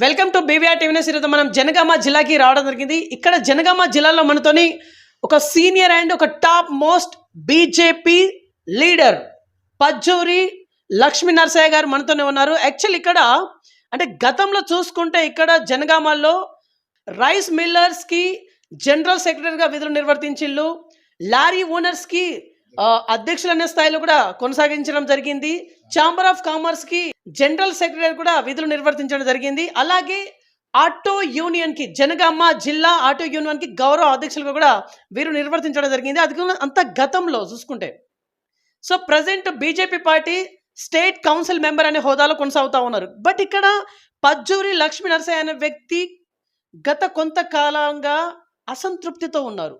Welcome to BVR TV news. ఈరోజు మనం జనగామ జిల్లాకి రావడం జరిగింది. ఇక్కడ జనగామ జిల్లాలో మనతోని ఒక సీనియర్ అండ్ ఒక top most BJP leader Pajjuri Lakshmi Narasaiah garu మనతోనే ఉన్నారు. యాక్చువల్ ఇక్కడ అంటే గతంలో చూసుకుంటే ఇక్కడ జనగామలో రైస్ మిల్లర్స్కి జనరల్ సెక్రటరీగా విధులు నిర్వర్తించిళ్ళు, లారీ ఓనర్స్కి అధ్యక్షులు అనే స్థాయిలో కూడా కొనసాగించడం జరిగింది. ఛాంబర్ ఆఫ్ కామర్స్ కి జనరల్ సెక్రటరీ కూడా విధులు నిర్వర్తించడం జరిగింది. అలాగే ఆటో యూనియన్ కి జనగామ జిల్లా ఆటో యూనియన్ కి గౌరవ అధ్యక్షులుగా కూడా వీరు నిర్వర్తించడం జరిగింది. అది అంత గతంలో చూసుకుంటే so present BJP party state council member అనే హోదాలో కొనసాగుతూ ఉన్నారు. బట్ ఇక్కడ పజ్జూరి లక్ష్మీ నరసయ్య అనే వ్యక్తి గత కొంతకాలంగా అసంతృప్తితో ఉన్నారు.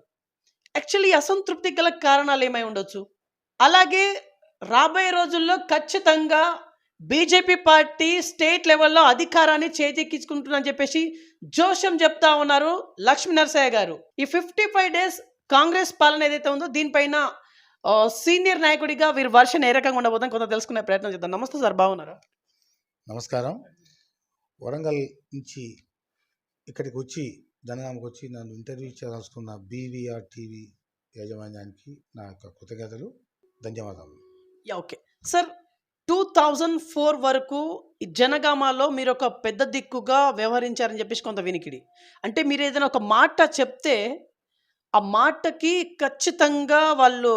యాక్చువల్లీ అసంతృప్తి గల కారణాలు ఏమై ఉండొచ్చు? అలాగే రాబోయే రోజుల్లో ఖచ్చితంగా బీజేపీ పార్టీ స్టేట్ లెవెల్లో అధికారాన్ని చేజెక్కించుకుంటుందని చెప్పేసి జోషం చెప్తా ఉన్నారు లక్ష్మీ నరసయ్య గారు. ఈ 55 days కాంగ్రెస్ పాలన ఏదైతే ఉందో దీనిపైన సీనియర్ నాయకుడిగా వీరు వర్షన్ ఏ రకంగా ఉండబోతుందని కొంత తెలుసుకునే ప్రయత్నం చేద్దాం. నమస్తే సార్, బాగున్నారా? నమస్కారం. వరంగల్ నుంచి ఇక్కడికి వచ్చి జనగామకు వచ్చి నన్ను ఇంటర్వ్యూ చేయాల్సుకున్న బీవీఆర్ టీవీ యాజమాన్యానికి నా యొక్క కృతజ్ఞతలు, ధన్యవాదాలు. ఓకే సార్, 2004 వరకు ఈ జనగామలో మీరు ఒక పెద్ద దిక్కుగా వ్యవహరించారని చెప్పేసి కొంత వినికిడి. అంటే మీరు ఏదైనా ఒక మాట చెప్తే ఆ మాటకి ఖచ్చితంగా వాళ్ళు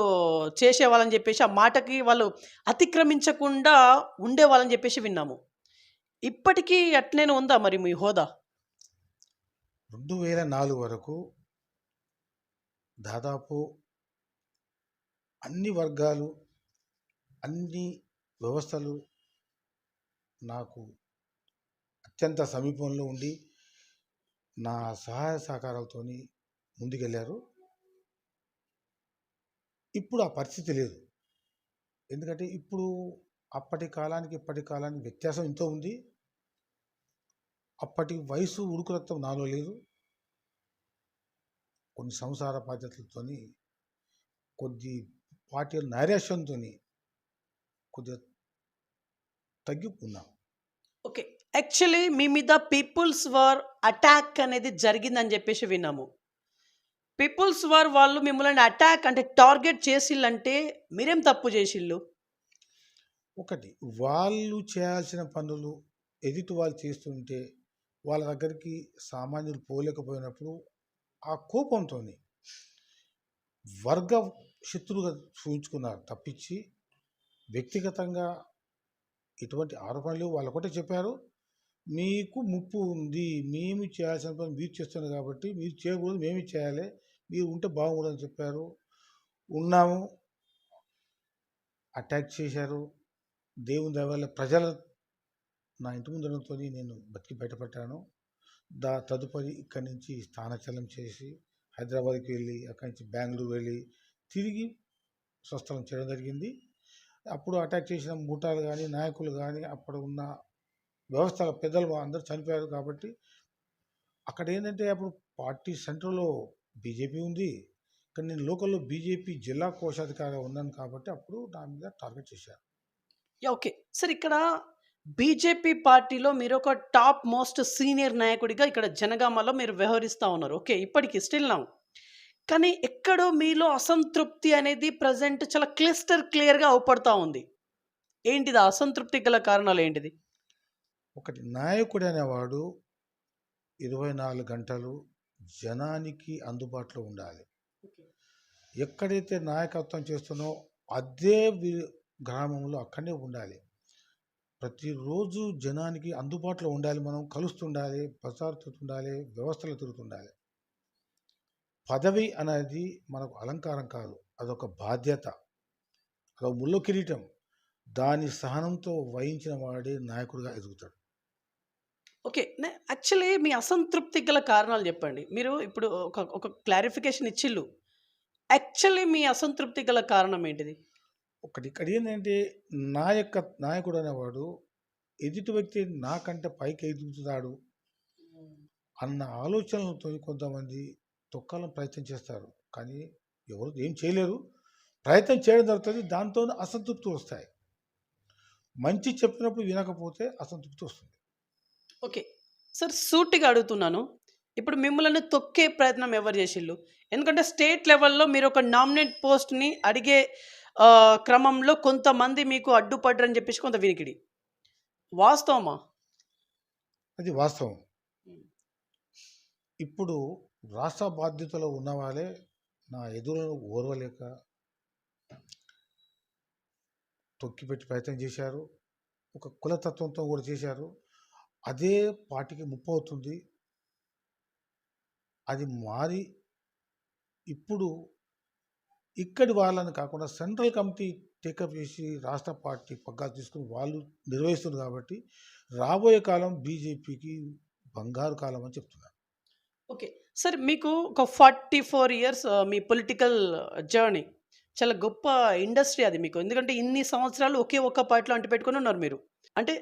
చేసేవాళ్ళని చెప్పేసి, ఆ మాటకి వాళ్ళు అతిక్రమించకుండా ఉండేవాళ్ళని చెప్పేసి విన్నాము. ఇప్పటికీ అట్లనే ఉందా మరి మీ హోదా? 2004 వరకు దాదాపు అన్ని వర్గాలు, అన్ని వ్యవస్థలు నాకు అత్యంత సమీపంలో ఉండి నా సహాయ సహకారాలతో ముందుకెళ్ళారు. ఇప్పుడు ఆ పరిస్థితి లేదు. ఎందుకంటే ఇప్పుడు అప్పటి కాలానికి ఇప్పటి కాలానికి వ్యత్యాసం ఎంతో ఉంది. అప్పటి వయసు ఉడుకు రక్తం నాలో లేదు. కొన్ని సంసార బాధ్యతలతో, కొద్ది పార్టీ నైరాశ్యంతో కొద్దిగా తగ్గిపోన్నాం. ఓకే, యాక్చువల్లీ మీ మీద పీపుల్స్ వార్ అటాక్ అనేది జరిగిందని చెప్పేసి విన్నాము. పీపుల్స్ వార్ వాళ్ళు మిమ్మల్ని అటాక్ అంటే టార్గెట్ చేసిల్లంటే మీరేం తప్పు చేసిళ్ళు? ఒకటి, వాళ్ళు చేయాల్సిన పనులు ఎదుటి వాళ్ళు చేస్తుంటే వాళ్ళ దగ్గరికి సామాన్యులు పోలేకపోయినప్పుడు ఆ కోపంతో వర్గ శత్రువుగా చూపించుకున్నారు తప్పించి వ్యక్తిగతంగా ఎటువంటి ఆరోపణలు వాళ్ళు ఒకటే చెప్పారు. మీకు ముప్పు ఉంది, మేము చేయాల్సిన పని మీరు చేస్తున్నారు కాబట్టి మీరు చేయకూడదు, మేమే చేయాలి, మీరు ఉంటే బాగుండదని చెప్పారు. ఉన్నాము, అటాక్ చేశారు. దేవుని దయ వల్ల ప్రజల నా ఇంటి ముందరంతో నేను బతికి బయటపడ్డాను. తదుపరి ఇక్కడి నుంచి స్థానచలనం చేసి హైదరాబాద్కి వెళ్ళి అక్కడి నుంచి బెంగళూరు వెళ్ళి తిరిగి స్వస్థలం చేయడం జరిగింది. అప్పుడు అటాక్ చేసిన ముఠాలు కానీ నాయకులు కానీ అప్పుడు ఉన్న వ్యవస్థల పెద్దలు అందరూ చనిపోయారు. కాబట్టి అక్కడ ఏంటంటే అప్పుడు పార్టీ సెంటర్లో బీజేపీ ఉంది, ఇక్కడ నేను లోకల్లో బీజేపీ జిల్లా కోశాధికారిగా ఉన్నాను కాబట్టి అప్పుడు నా మీద టార్గెట్ చేశారు. ఓకే సార్, ఇక్కడ బీజేపీ పార్టీలో మీరు ఒక టాప్ మోస్ట్ సీనియర్ నాయకుడిగా ఇక్కడ జనగామలో మీరు వ్యవహరిస్తూ ఉన్నారు. ఓకే, ఇప్పటికి స్టిల్ నౌ. కానీ ఎక్కడో మీలో అసంతృప్తి అనేది ప్రజెంట్ చాలా క్లియర్గా అవుపడతా ఉంది. ఏంటిది ఆ అసంతృప్తి గల కారణాలు ఏంటిది? ఒకటి, నాయకుడు అనేవాడు 24 గంటలు జనానికి అందుబాటులో ఉండాలి. ఎక్కడైతే నాయకత్వం చేస్తున్నావో అదే గ్రామంలో అక్కడనే ఉండాలి. ప్రతిరోజు జనానికి అందుబాటులో ఉండాలి, మనం కలుస్తుండాలి, బజారు తిరుగుతుండాలి, వ్యవస్థలు తిరుగుతుండాలి. పదవి అనేది మనకు అలంకారం కాదు, అదొక బాధ్యత, అదొక ముళ్ళ కిరీటం. దాని సహనంతో వహించిన వాడే నాయకుడిగా ఎదుగుతాడు. ఓకే, యాక్చువల్లీ మీ అసంతృప్తి గల కారణాలు చెప్పండి. మీరు ఇప్పుడు ఒక క్లారిఫికేషన్ ఇచ్చిళ్ళు. యాక్చువల్లీ మీ అసంతృప్తి గల కారణం ఏంటిది? ఒకటి, ఇక్కడ ఏంటంటే నాయకుడు అనేవాడు ఎదుటి వ్యక్తి నాకంటే పైకి ఎదుగుతాడు అన్న ఆలోచనలతో కొంతమంది తొక్కాలని ప్రయత్నం చేస్తారు. కానీ ఎవరు ఏం చేయలేరు. ప్రయత్నం చేయడం జరుగుతుంది, దాంతో అసంతృప్తి వస్తాయి. మంచి చెప్పినప్పుడు వినకపోతే అసంతృప్తి వస్తుంది. ఓకే, సార్ సూటిగా అడుగుతున్నాను. ఇప్పుడు మిమ్మల్ని తొక్కే ప్రయత్నం ఎవరు చేసిళ్ళు? ఎందుకంటే స్టేట్ లెవెల్‌లో మీరు ఒక నామినేట్ పోస్ట్‌ని అడిగే క్రమంలో కొంతమంది మీకు అడ్డుపడ్డరని చెప్పేసి కొంత వినికిడి. వాస్తవమా? అది వాస్తవం. హ్మ్. ఇప్పుడు రాష్ట్ర బాధ్యతలో ఉన్నవాళ్ళే నా ఎదురును ఓర్వలేక తొక్కిపెట్టి ప్రయత్నం చేశారు. ఒక కులతత్వంతో కూడా చేశారు. అదే పార్టీకి ముప్పవుతుంది. అది మారి ఇప్పుడు ఇక్కడి వాళ్ళని కాకుండా సెంట్రల్ కమిటీ టేకప్ చేసి రాష్ట్ర పార్టీ పగ్గాలు తీసుకుని వాళ్ళు నిర్వహిస్తున్నారు కాబట్టి రాబోయే కాలం బీజేపీకి బంగారు కాలం అని చెప్తున్నారు. ఓకే. సార్ మీకు ఒక 44 ఇయర్స్ మీ పొలిటికల్ జర్నీ. చాలా గొప్ప ఇండస్ట్రీ అది మీకు. ఎందుకంటే ఇన్ని సంవత్సరాలు ఒకే ఒక్క పార్టీలో అంటిపెట్టుకొని ఉన్నారు మీరు. అంటే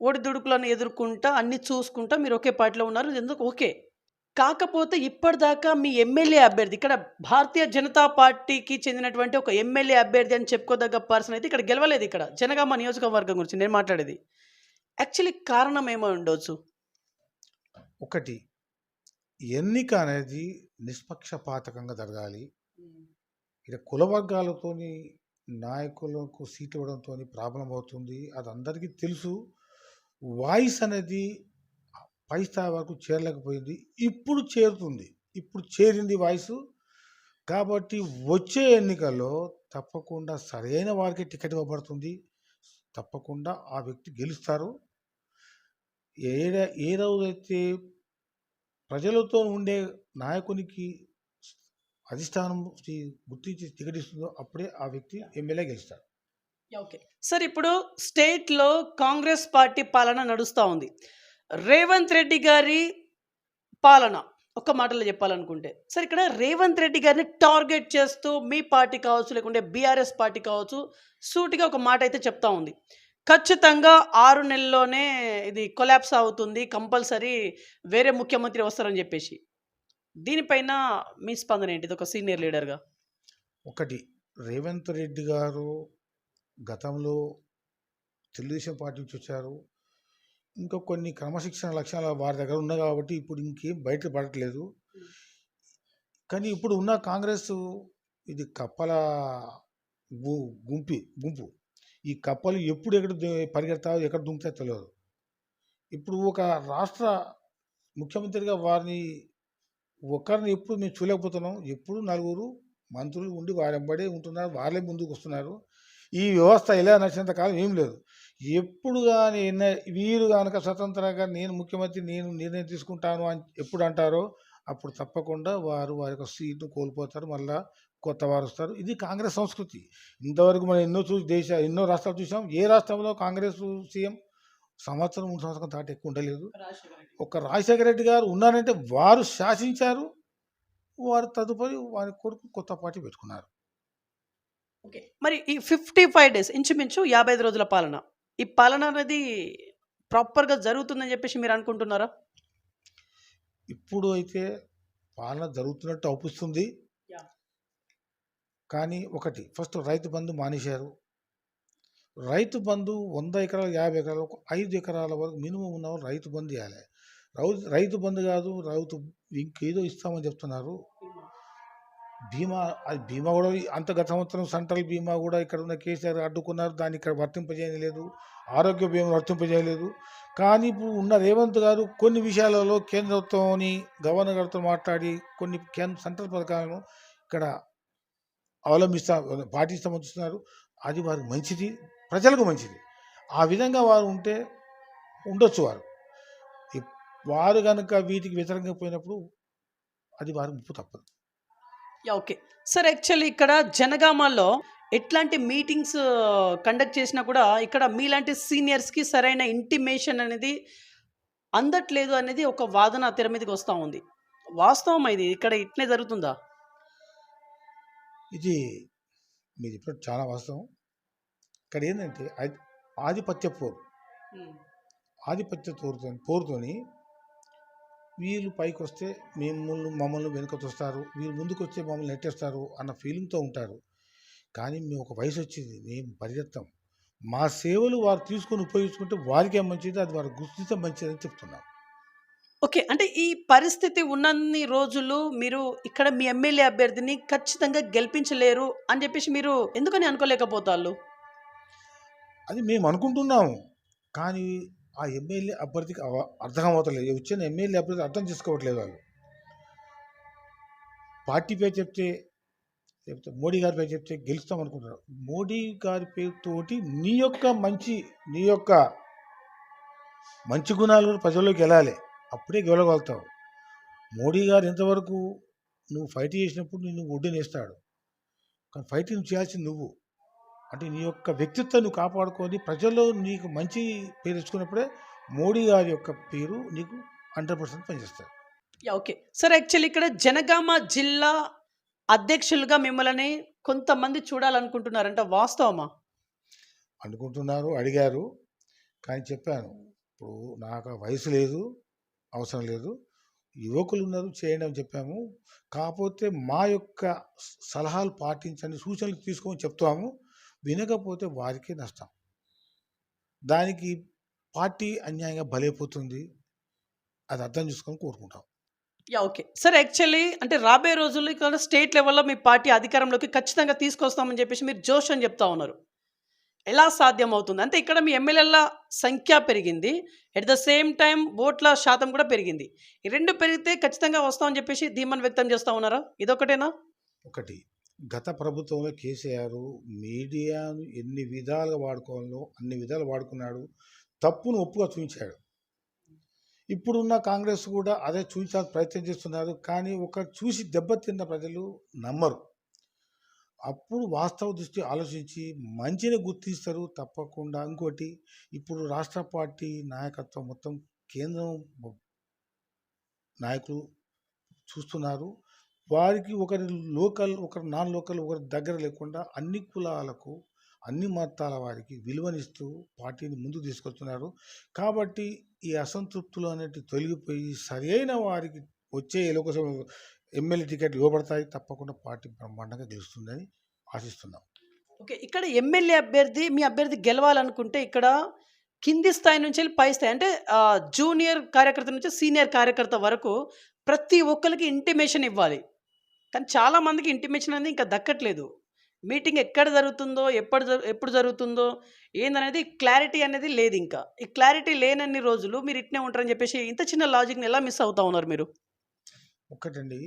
ఒడిదుడుకులను ఎదుర్కొంటా, అన్నీ చూసుకుంటా మీరు ఒకే పార్టీలో ఉన్నారు. ఎందుకు ఓకే. కాకపోతే ఇప్పటిదాకా మీ ఎమ్మెల్యే అభ్యర్థి ఇక్కడ భారతీయ జనతా పార్టీకి చెందినటువంటి ఒక ఎమ్మెల్యే అభ్యర్థి అని చెప్పుకోదగ్గ పర్సన్ అయితే ఇక్కడ గెలవలేదు ఇక్కడ. జనగామ నియోజకవర్గం గురించి నేను మాట్లాడేది. యాక్చువల్లీ కారణం ఏమై ఉండొచ్చు? ఒకటి, ఎన్నిక అనేది నిష్పక్షపాతకంగా జరగాలి. ఇక్కడ కుల వర్గాలతోని నాయకులకు సీట్లు ఇవ్వడంతోని ప్రాబ్లం అవుతుంది. అది అందరికీ తెలుసు. వాయిస్ అనేది పై స్థాయి వరకు చేరలేకపోయింది. ఇప్పుడు చేరుతుంది. ఇప్పుడు చేరింది వాయిసు. కాబట్టి వచ్చే ఎన్నికల్లో తప్పకుండా సరైన వారికి టికెట్ ఇవ్వబడుతుంది. తప్పకుండా ఆ వ్యక్తి గెలుస్తారు. ఏ రోజైతే ప్రజలతో ఉండే నాయకునికి అధిష్టానం గుర్తించి టికెట్ ఇస్తుందో అప్పుడే ఆ వ్యక్తి ఎమ్మెల్యే గెలుస్తాడు. ఓకే. సార్ ఇప్పుడు స్టేట్‌లో కాంగ్రెస్ పార్టీ పాలన నడుస్తా ఉంది. రేవంత్ రెడ్డి గారి పాలన ఒక్క మాటలో చెప్పాలనుకుంటే, సార్ ఇక్కడ రేవంత్ రెడ్డి గారిని టార్గెట్ చేస్తూ మీ పార్టీ కావచ్చు, లేకుంటే బీఆర్ఎస్ పార్టీ కావచ్చు, సూటిగా ఒక మాట అయితే చెప్తా ఉంది. ఖచ్చితంగా 6 నెలల్లోనే ఇది కొలాప్స్ అవుతుంది. కంపల్సరీ వేరే ముఖ్యమంత్రి వస్తారని చెప్పేసి. దీనిపైన మీ స్పందన ఏంటి? ఇదొక సీనియర్ లీడర్‌గా. ఒకటి, రేవంత్ రెడ్డి గారు గతంలో తెలుగుదేశం పార్టీ నుంచి వచ్చారు. ఇంకా కొన్ని క్రమశిక్షణ లక్షణాలు వారి దగ్గర ఉన్నాయి కాబట్టి ఇప్పుడు ఇంకేం బయట పడట్లేదు. కానీ ఇప్పుడు ఉన్న కాంగ్రెస్ ఇది కప్పల గుంపు. ఈ కప్పలు ఎప్పుడు ఎక్కడ పరిగెడతాయో ఎక్కడ దుంకుతాయో తెలియదు. ఇప్పుడు ఒక రాష్ట్ర ముఖ్యమంత్రిగా వారిని ఒకరిని ఎప్పుడు మేము చూడలేకపోతున్నాం. ఎప్పుడు నలుగురు మంత్రులు ఉండి వారి వెంబడే ఉంటున్నారు. వాళ్ళే ముందుకు వస్తున్నారు. ఈ వ్యవస్థ ఇలా నడిచినంత కాలం ఏం లేదు. ఎప్పుడు కానీ వీరు కనుక స్వతంత్రంగా నేను ముఖ్యమంత్రి, నేను నిర్ణయం తీసుకుంటాను అని ఎప్పుడు అంటారో అప్పుడు తప్పకుండా వారు వారి యొక్క సీటు కోల్పోతారు. మళ్ళా కొత్త వారు వస్తారు. ఇది కాంగ్రెస్ సంస్కృతి. ఇంతవరకు మనం ఎన్నో రాష్ట్రాలు చూసాం. ఏ రాష్ట్రంలో కాంగ్రెస్ సీఎం సంవత్సరం 3 సంవత్సరం దాటి ఎక్కువ ఉండలేదు. ఒక రాజశేఖర రెడ్డి గారు ఉన్నారంటే వారు శాసించారు. వారు తదుపరి వారి కొడుకు కొత్త పార్టీ పెట్టుకున్నారు. ఓకే. మరి ఈ 55 డేస్ ఇంచుమించు 55 రోజుల పాలన. ఈ పాలన అనేది ప్రాపర్‌గా జరుగుతుందని చెప్పేసి మీరు అనుకుంటున్నారా? ఇప్పుడు అయితే పాలన జరుగుతున్నట్టు అవుపిస్తుంది. యాహ్! కానీ ఒకటి, ఫస్ట్ రైతు బంధు మానేశారు. రైతు బంధు 100 ఎకరాలు, 50 ఎకరాలు, 5 ఎకరాల వరకు మినిమం ఉన్నవారు రైతు బంధు ఇవ్వాలి. రైతు బంధు కాదు, ఇంకేదో ఇస్తామని చెప్తున్నారు. బీమా, అది బీమా కూడా అంత గత సంవత్సరం సెంట్రల్ బీమా కూడా ఇక్కడ ఉన్న కేసీఆర్ అడ్డుకున్నారు. దాన్ని ఇక్కడ వర్తింపజేయలేదు. ఆరోగ్య బీమా వర్తింపజేయలేదు. కానీ ఇప్పుడు ఉన్న రేవంత్ గారు కొన్ని విషయాలలో కేంద్రంతోని గవర్నర్ గారితో మాట్లాడి కొన్ని సెంట్రల్ పథకాలను ఇక్కడ పాటిస్తామని చూస్తున్నారు. అది వారికి మంచిది, ప్రజలకు మంచిది. ఆ విధంగా వారు ఉంటే ఉండొచ్చు. వారు కనుక వీటికి వ్యతిరేకంగా పోయినప్పుడు అది వారికి ముప్పు తప్పదు. యాహ్! ఓకే. సార్ యాక్చువల్లీ ఇక్కడ జనగామలో ఎట్లాంటి మీటింగ్స్ కండక్ట్ చేసినా కూడా ఇక్కడ మీలాంటి సీనియర్స్‌కి సరైన ఇంటిమేషన్ అనేది అందట్లేదు అనేది ఒక వాదన తెర మీదకి వస్తా ఉంది. వాస్తవమా ఇది? ఇక్కడ ఇట్నే జరుగుతుందా? ఇది మీరు చెప్పినట్టు చాలా వాస్తవం. ఇక్కడ ఏంటంటే ఆధిపత్య పోరు. ఆధిపత్య పోరుతోని వీళ్ళు పైకి వస్తే మమ్మల్ని వెనుక తోస్తారు, వీళ్ళు ముందుకు వస్తే మమ్మల్ని నెట్టేస్తారు అన్న ఫీలింగ్తో ఉంటారు. కానీ మేము ఒక వయసు వచ్చింది, మేము పరిగెత్తాం. మా సేవలు వారు తీసుకొని ఉపయోగించుకుంటే వారికే మంచిది, అది వారు గుర్తిస్తే మంచిదని చెప్తున్నాం. ఓకే. అంటే ఈ పరిస్థితి ఉన్నన్ని రోజులు మీరు ఇక్కడ మీ ఎమ్మెల్యే అభ్యర్థిని ఖచ్చితంగా గెలిపించలేరు అని జెప్పేసి మీరు ఎందుకని అనుకోలేకపోతాళ్ళు? అది మేము అనుకుంటున్నాము. కానీ ఆ ఎమ్మెల్యే అభ్యర్థికి అర్థం అవ్వట్లేదు. వచ్చిన ఎమ్మెల్యే అభ్యర్థి అర్థం చేసుకోవట్లేదు వాళ్ళు. పార్టీ పేరు చెప్తే మోడీ గారి పేరు చెప్తే గెలుస్తాం అనుకుంటున్నారు. మోడీ గారి పేరుతోటి నీ యొక్క మంచి గుణాలు కూడా ప్రజల్లోకి వెళ్ళాలి. అప్పుడే గెలవగలుగుతావు. మోడీ గారు ఎంతవరకు నువ్వు ఫైట్ చేసినప్పుడు నిన్ను ఒడ్డునేస్తాడు. కానీ ఫైటింగ్ చేయాల్సింది నువ్వు. అంటే నీ యొక్క వ్యక్తిత్వం నువ్వు కాపాడుకొని ప్రజల్లో నీకు మంచి పేరు తెచ్చుకున్నప్పుడే మోడీ గారి యొక్క పేరు నీకు 100% పనిచేస్తుంది. యాహ్! ఓకే. సార్ యాక్చువల్లీ ఇక్కడ జనగామ జిల్లా అధ్యక్షులుగా మిమ్మల్ని కొంతమంది చూడాలనుకుంటున్నారంట వాస్తవమా? అనుకుంటున్నారు, అడిగారు. కానీ చెప్పాను, ఇప్పుడు నాకు ఆ వయసు లేదు, అవసరం లేదు. యువకులు ఉన్నారు, చేయండి అని చెప్పాము. కాకపోతే మా యొక్క సలహాలు పాటించండి, సూచనలు తీసుకొని చెప్తాము. వినకపోతే వారికే నష్టం. దానికి పార్టీ అన్యాయంగా బలైపోతుంది. అది అర్థం చేసుకొని కోరుకుంటాం. యాహ్! ఓకే. సార్ యాక్చువల్లీ అంటే రాబోయే రోజుల్లో ఇక్కడ స్టేట్ లెవెల్‌లో మీ పార్టీ అధికారంలోకి ఖచ్చితంగా తీసుకొస్తామని జెప్పేసి మీరు జోష్ అని జెప్తా ఉన్నారు. ఎలా సాధ్యమవుతుంది? అంటే ఇక్కడ మీ ఎమ్మెల్యేల సంఖ్య పెరిగింది. ఎట్ ద సేమ్ టైమ్ ఓట్ల శాతం కూడా పెరిగింది. ఈ 2 పెరిగితే ఖచ్చితంగా వస్తామని జెప్పేసి ధీమాను వ్యక్తం చేస్తా ఉన్నారా? ఇదొక్కటేనా? ఒకటి, గత ప్రభుత్వంలో కేసీఆర్ మీడియాను ఎన్ని విధాలుగా వాడుకోవాలో అన్ని విధాలు వాడుకున్నాడు. తప్పును ఒప్పుగా చూపించాడు. ఇప్పుడున్న కాంగ్రెస్ కూడా అదే చూపించాలని ప్రయత్నం చేస్తున్నారు. కానీ చూసి దెబ్బతిన్న ప్రజలు నమ్మరు. అప్పుడు వాస్తవ దృష్టి ఆలోచించి మంచిని గుర్తిస్తారు తప్పకుండా. ఇంకోటి, ఇప్పుడు రాష్ట్ర పార్టీ నాయకత్వం మొత్తం కేంద్రం నాయకులు చూస్తున్నారు. వారికి ఒకరి లోకల్, ఒకరి నాన్ లోకల్, ఒకరి దగ్గర లేకుండా అన్ని కులాలకు, అన్ని మతాల వారికి విలువనిస్తూ పార్టీని ముందుకు తీసుకొస్తున్నారు. కాబట్టి ఈ అసంతృప్తులు అనేవి తొలగిపోయి సరైన వారికి వచ్చే లోకసభ ఎమ్మెల్యే టికెట్లు ఇవ్వబడతాయి. తప్పకుండా పార్టీ బ్రహ్మాండంగా గెలుస్తుందని ఆశిస్తున్నాం. ఓకే. ఇక్కడ ఎమ్మెల్యే అభ్యర్థి మీ అభ్యర్థి గెలవాలనుకుంటే ఇక్కడ కింది స్థాయి నుంచి వెళ్ళి పై స్థాయి అంటే జూనియర్ కార్యకర్త నుంచి సీనియర్ కార్యకర్త వరకు ప్రతి ఒక్కరికి ఇంటిమేషన్ ఇవ్వాలి. కానీ చాలా మందికి ఇంటిమేషన్ అనేది ఇంకా దక్కట్లేదు. మీటింగ్ ఎక్కడ జరుగుతుందో, ఎప్పుడు జరుగుతుందో ఏందనేది క్లారిటీ అనేది లేదు ఇంకా. ఈ క్లారిటీ లేనన్ని రోజులు మీరు ఇట్నే ఉంటారని చెప్పేసి ఇంత చిన్న లాజిక్‌ని ఎలా మిస్ అవుతా ఉన్నారు మీరు? ఒకటండి,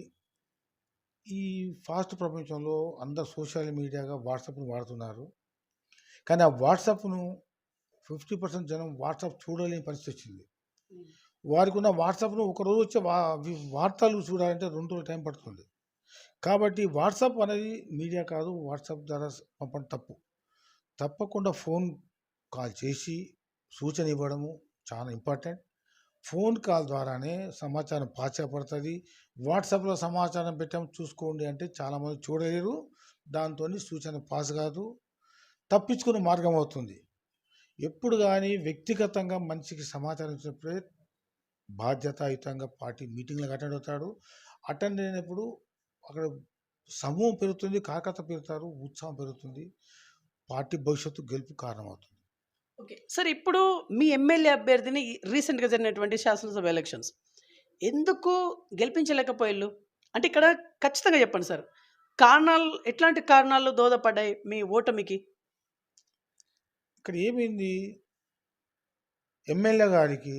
ఈ ఫాస్ట్ ప్రపంచంలో అందరు సోషల్ మీడియాగా వాట్సాప్‌ను వాడుతున్నారు. కానీ ఆ వాట్సాప్‌ను 50% జనం వాట్సాప్ చూడలేని పరిస్థితి వచ్చింది. వారికి ఉన్న వాట్సాప్‌ను ఒకరోజు వచ్చే వార్తలు చూడాలంటే 2 రోజులు టైం పడుతుంది. కాబట్టి వాట్సాప్ అనేది మీడియా కాదు. వాట్సాప్ ద్వారా పంపడం తప్పు. తప్పకుండా ఫోన్ కాల్ చేసి సూచన ఇవ్వడము చాలా ఇంపార్టెంట్. ఫోన్ కాల్ ద్వారానే సమాచారం పాస్ చేయబడుతుంది. వాట్సాప్‌లో సమాచారం పెట్టాము చూసుకోండి అంటే చాలామంది చూడలేరు. దాంతో సూచన పాస్ కాదు, తప్పించుకునే మార్గం అవుతుంది. ఎప్పుడు కానీ వ్యక్తిగతంగా మనిషికి సమాచారం ఇచ్చినప్పుడే బాధ్యతాయుతంగా పార్టీ మీటింగ్లకు అటెండ్ అవుతాడు. అటెండ్ అయినప్పుడు అక్కడ సమూహం పెరుగుతుంది, కార్యకర్త పెరుగుతారు, ఉత్సాహం పెరుగుతుంది. పార్టీ భవిష్యత్తు గెలుపు కారణమవుతుంది. ఓకే. సార్ ఇప్పుడు మీ ఎమ్మెల్యే అభ్యర్థిని రీసెంట్‌గా జరిగినటువంటి శాసనసభ ఎలక్షన్స్ ఎందుకు గెలిపించలేకపోయిల్లు? అంటే ఇక్కడ ఖచ్చితంగా చెప్పండి సార్. ఎట్లాంటి కారణాలు దోహదపడ్డాయి మీ ఓటమికి? ఇక్కడ ఏమైంది, ఎమ్మెల్యే గారికి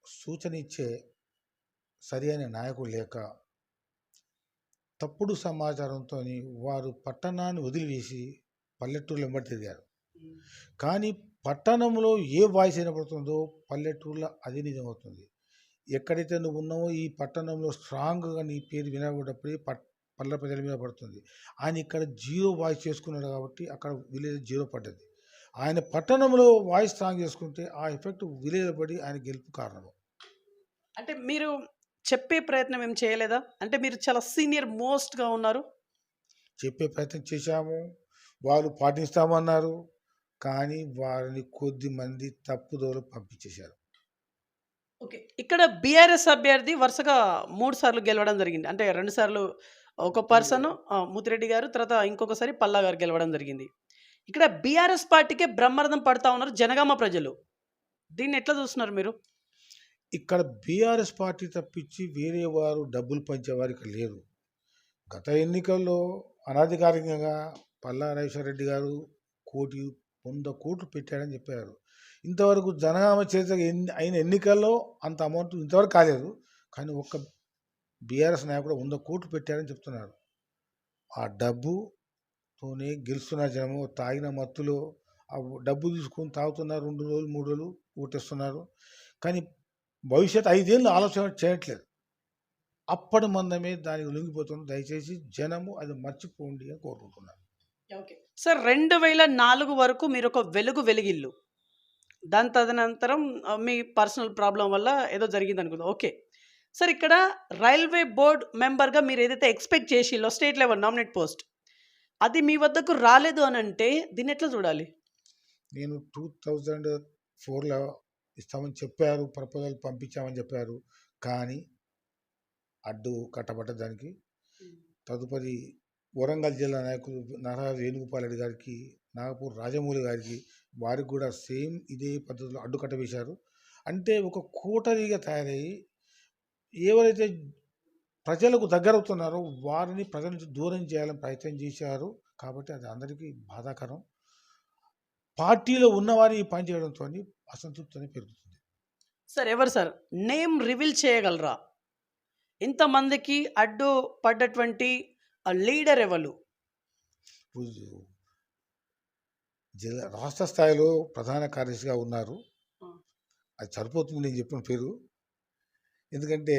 సూచన ఇచ్చే సరి అయిన నాయకుడు లేక తప్పుడు సమాచారంతో వారు పట్టణాన్ని వదిలివేసి పల్లెటూరులో వెంబడి తిరిగారు. కానీ పట్టణంలో ఏ వాయిస్ వినపడుతుందో పల్లెటూరులో అది నిజమవుతుంది. ఎక్కడైతే నువ్వు ఉన్నావో ఈ పట్టణంలో స్ట్రాంగ్గా నీ పేరు వినబడ్డప్పుడే పల్లె ప్రజల మీద పడుతుంది. ఆయన ఇక్కడ 0 వాయిస్ చేసుకున్నాడు కాబట్టి అక్కడ విలేజ్ 0 పడ్డది. ఆయన పట్టణంలో వాయిస్ స్ట్రాంగ్ చేసుకుంటే ఆ ఎఫెక్ట్ విలేజ్ పడి ఆయన గెలుపు కారణం. అంటే మీరు చెప్పే ప్రయత్నం ఏం చేయలేదా? అంటే మీరు చాలా సీనియర్ మోస్ట్‌గా ఉన్నారు. చెప్పే ప్రయత్నం చేశాము, వాళ్ళు పాటిస్తామన్నారు. కానీ వారిని కొద్ది మంది తప్పుదోవలో పంపించేశారు. ఓకే. ఇక్కడ బీఆర్ఎస్ అభ్యర్థి వరుసగా 3 సార్లు గెలవడం జరిగింది. అంటే 2 సార్లు ఒక పర్సన్ ముత్తిరెడ్డి గారు, తర్వాత ఇంకొకసారి పల్లా గారు గెలవడం జరిగింది. ఇక్కడ బీఆర్ఎస్ పార్టీకే బ్రహ్మరథం పడతా ఉన్నారు జనగామ ప్రజలు. దీన్ని ఎట్లా చూస్తున్నారు మీరు? ఇక్కడ బీఆర్ఎస్ పార్టీ తప్పించి వేరే వారు డబ్బులు పంచేవారు ఇక్కడ లేరు. గత ఎన్నికల్లో అనధికారికంగా పల్లా రాజేశ్వరరెడ్డి గారు 100 కోట్లు పెట్టాడని చెప్పారు. ఇంతవరకు జనగామ చరిత్ర అయిన ఎన్నికల్లో అంత అమౌంట్ ఇంతవరకు కాలేదు. కానీ ఒక్క బీఆర్ఎస్ నాయకుడు 100 కోట్లు పెట్టారని చెప్తున్నారు. ఆ డబ్బుతోనే గెలుస్తున్న జనము తాగిన మత్తులో ఆ డబ్బు తీసుకొని తాగుతున్నారు. 2 రోజులు 3 రోజులు ఓటేస్తున్నారు. కానీ భవిష్యత్ 5 ఏళ్ళు ఆలోచన చేయట్లేదు. అప్పటి మందమే దానికి లొంగిపోతుంది. దయచేసి జనము అది మర్చిపోండి అని కోరుకుంటున్నాను. ఓకే సార్, 2004 వరకు మీరు ఒక వెలిగిల్లు, దాని తదనంతరం మీ పర్సనల్ ప్రాబ్లం వల్ల ఏదో జరిగింది అనుకుందాం. ఓకే సార్, ఇక్కడ రైల్వే బోర్డ్ మెంబర్గా మీరు ఏదైతే ఎక్స్పెక్ట్ చేసిల్లో స్టేట్ లెవెల్ నామినేట్ పోస్ట్, అది మీ వద్దకు రాలేదు అని అంటే దీన్ని ఎట్లా చూడాలి? నేను 2004లో ఇస్తామని చెప్పారు, ప్రపోజల్ పంపించామని చెప్పారు. కానీ అడ్డు కట్టబడ్డ దానికి తదుపరి వరంగల్ జిల్లా నాయకులు నరహరి వేణుగోపాల్ రెడ్డి గారికి, నాగపూర్ రాజమౌళి గారికి, వారికి కూడా సేమ్ ఇదే పద్ధతిలో అడ్డుకట్ట వేశారు. అంటే ఒక కోటరీగా తయారయ్యి ఎవరైతే ప్రజలకు దగ్గరవుతున్నారో వారిని ప్రజల నుంచి దూరం చేయాలని ప్రయత్నం చేశారు. కాబట్టి అది అందరికీ బాధాకరం. పార్టీలో ఉన్నవారి ఈ పని చేయడంతో అసంతృప్తి పెరుగుతుంది. సార్ ఎవరు సార్ నేమ్ రివీల్ చేయగలరా? ఇంతమందికి అడ్డు పడ్డటువంటి లీడర్ ఎవరు? జిల్లా రాష్ట్ర స్థాయిలో ప్రధాన కార్యదర్శిగా ఉన్నారు. అది సరిపోతుంది నేను చెప్పిన పేరు. ఎందుకంటే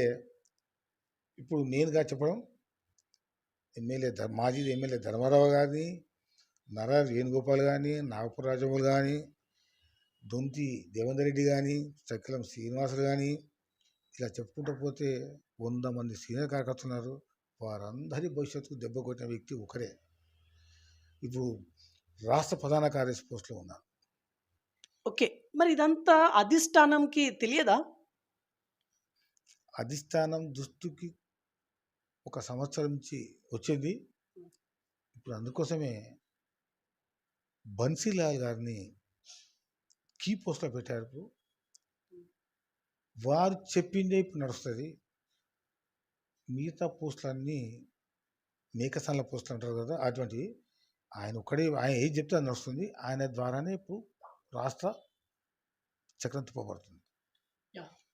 ఇప్పుడు నేనుగా చెప్పడం మాజీ ఎమ్మెల్యే ధర్మారావు కానీ, నరహరి వేణుగోపాల్ కానీ, నాగపూర్ రాజమౌళి కానీ, దొంతి దేవేందర్ రెడ్డి కానీ, చక్రం శ్రీనివాసులు కానీ, ఇలా చెప్పుకుంటూ పోతే 100 మంది సీనియర్ కార్యకర్తలు ఉన్నారు. వారందరి భవిష్యత్తుకు దెబ్బ కొట్టిన వ్యక్తి ఒకరే. ఇప్పుడు రాష్ట్ర ప్రధాన కార్యదర్శి పోస్టులో ఉన్నారు. ఓకే, మరి ఇదంతా అధిష్టానంకి తెలియదా? అధిష్టానం దృష్టికి 1 సంవత్సరం నుంచి వచ్చింది. ఇప్పుడు అందుకోసమే బన్సీలాల్ గారిని కీ పోస్ట్లో పెట్టారు. వారు చెప్పిందే ఇప్పుడు నడుస్తుంది. మిగతా పోస్టులన్నీ మేకసాన్ల పోస్టులు అంటారు కదా, అటువంటివి ఆయన ఏం చెప్తే అది నడుస్తుంది. ఆయన ద్వారానే ఇప్పుడు రాష్ట్ర చక్రం తిప్పబడుతుంది.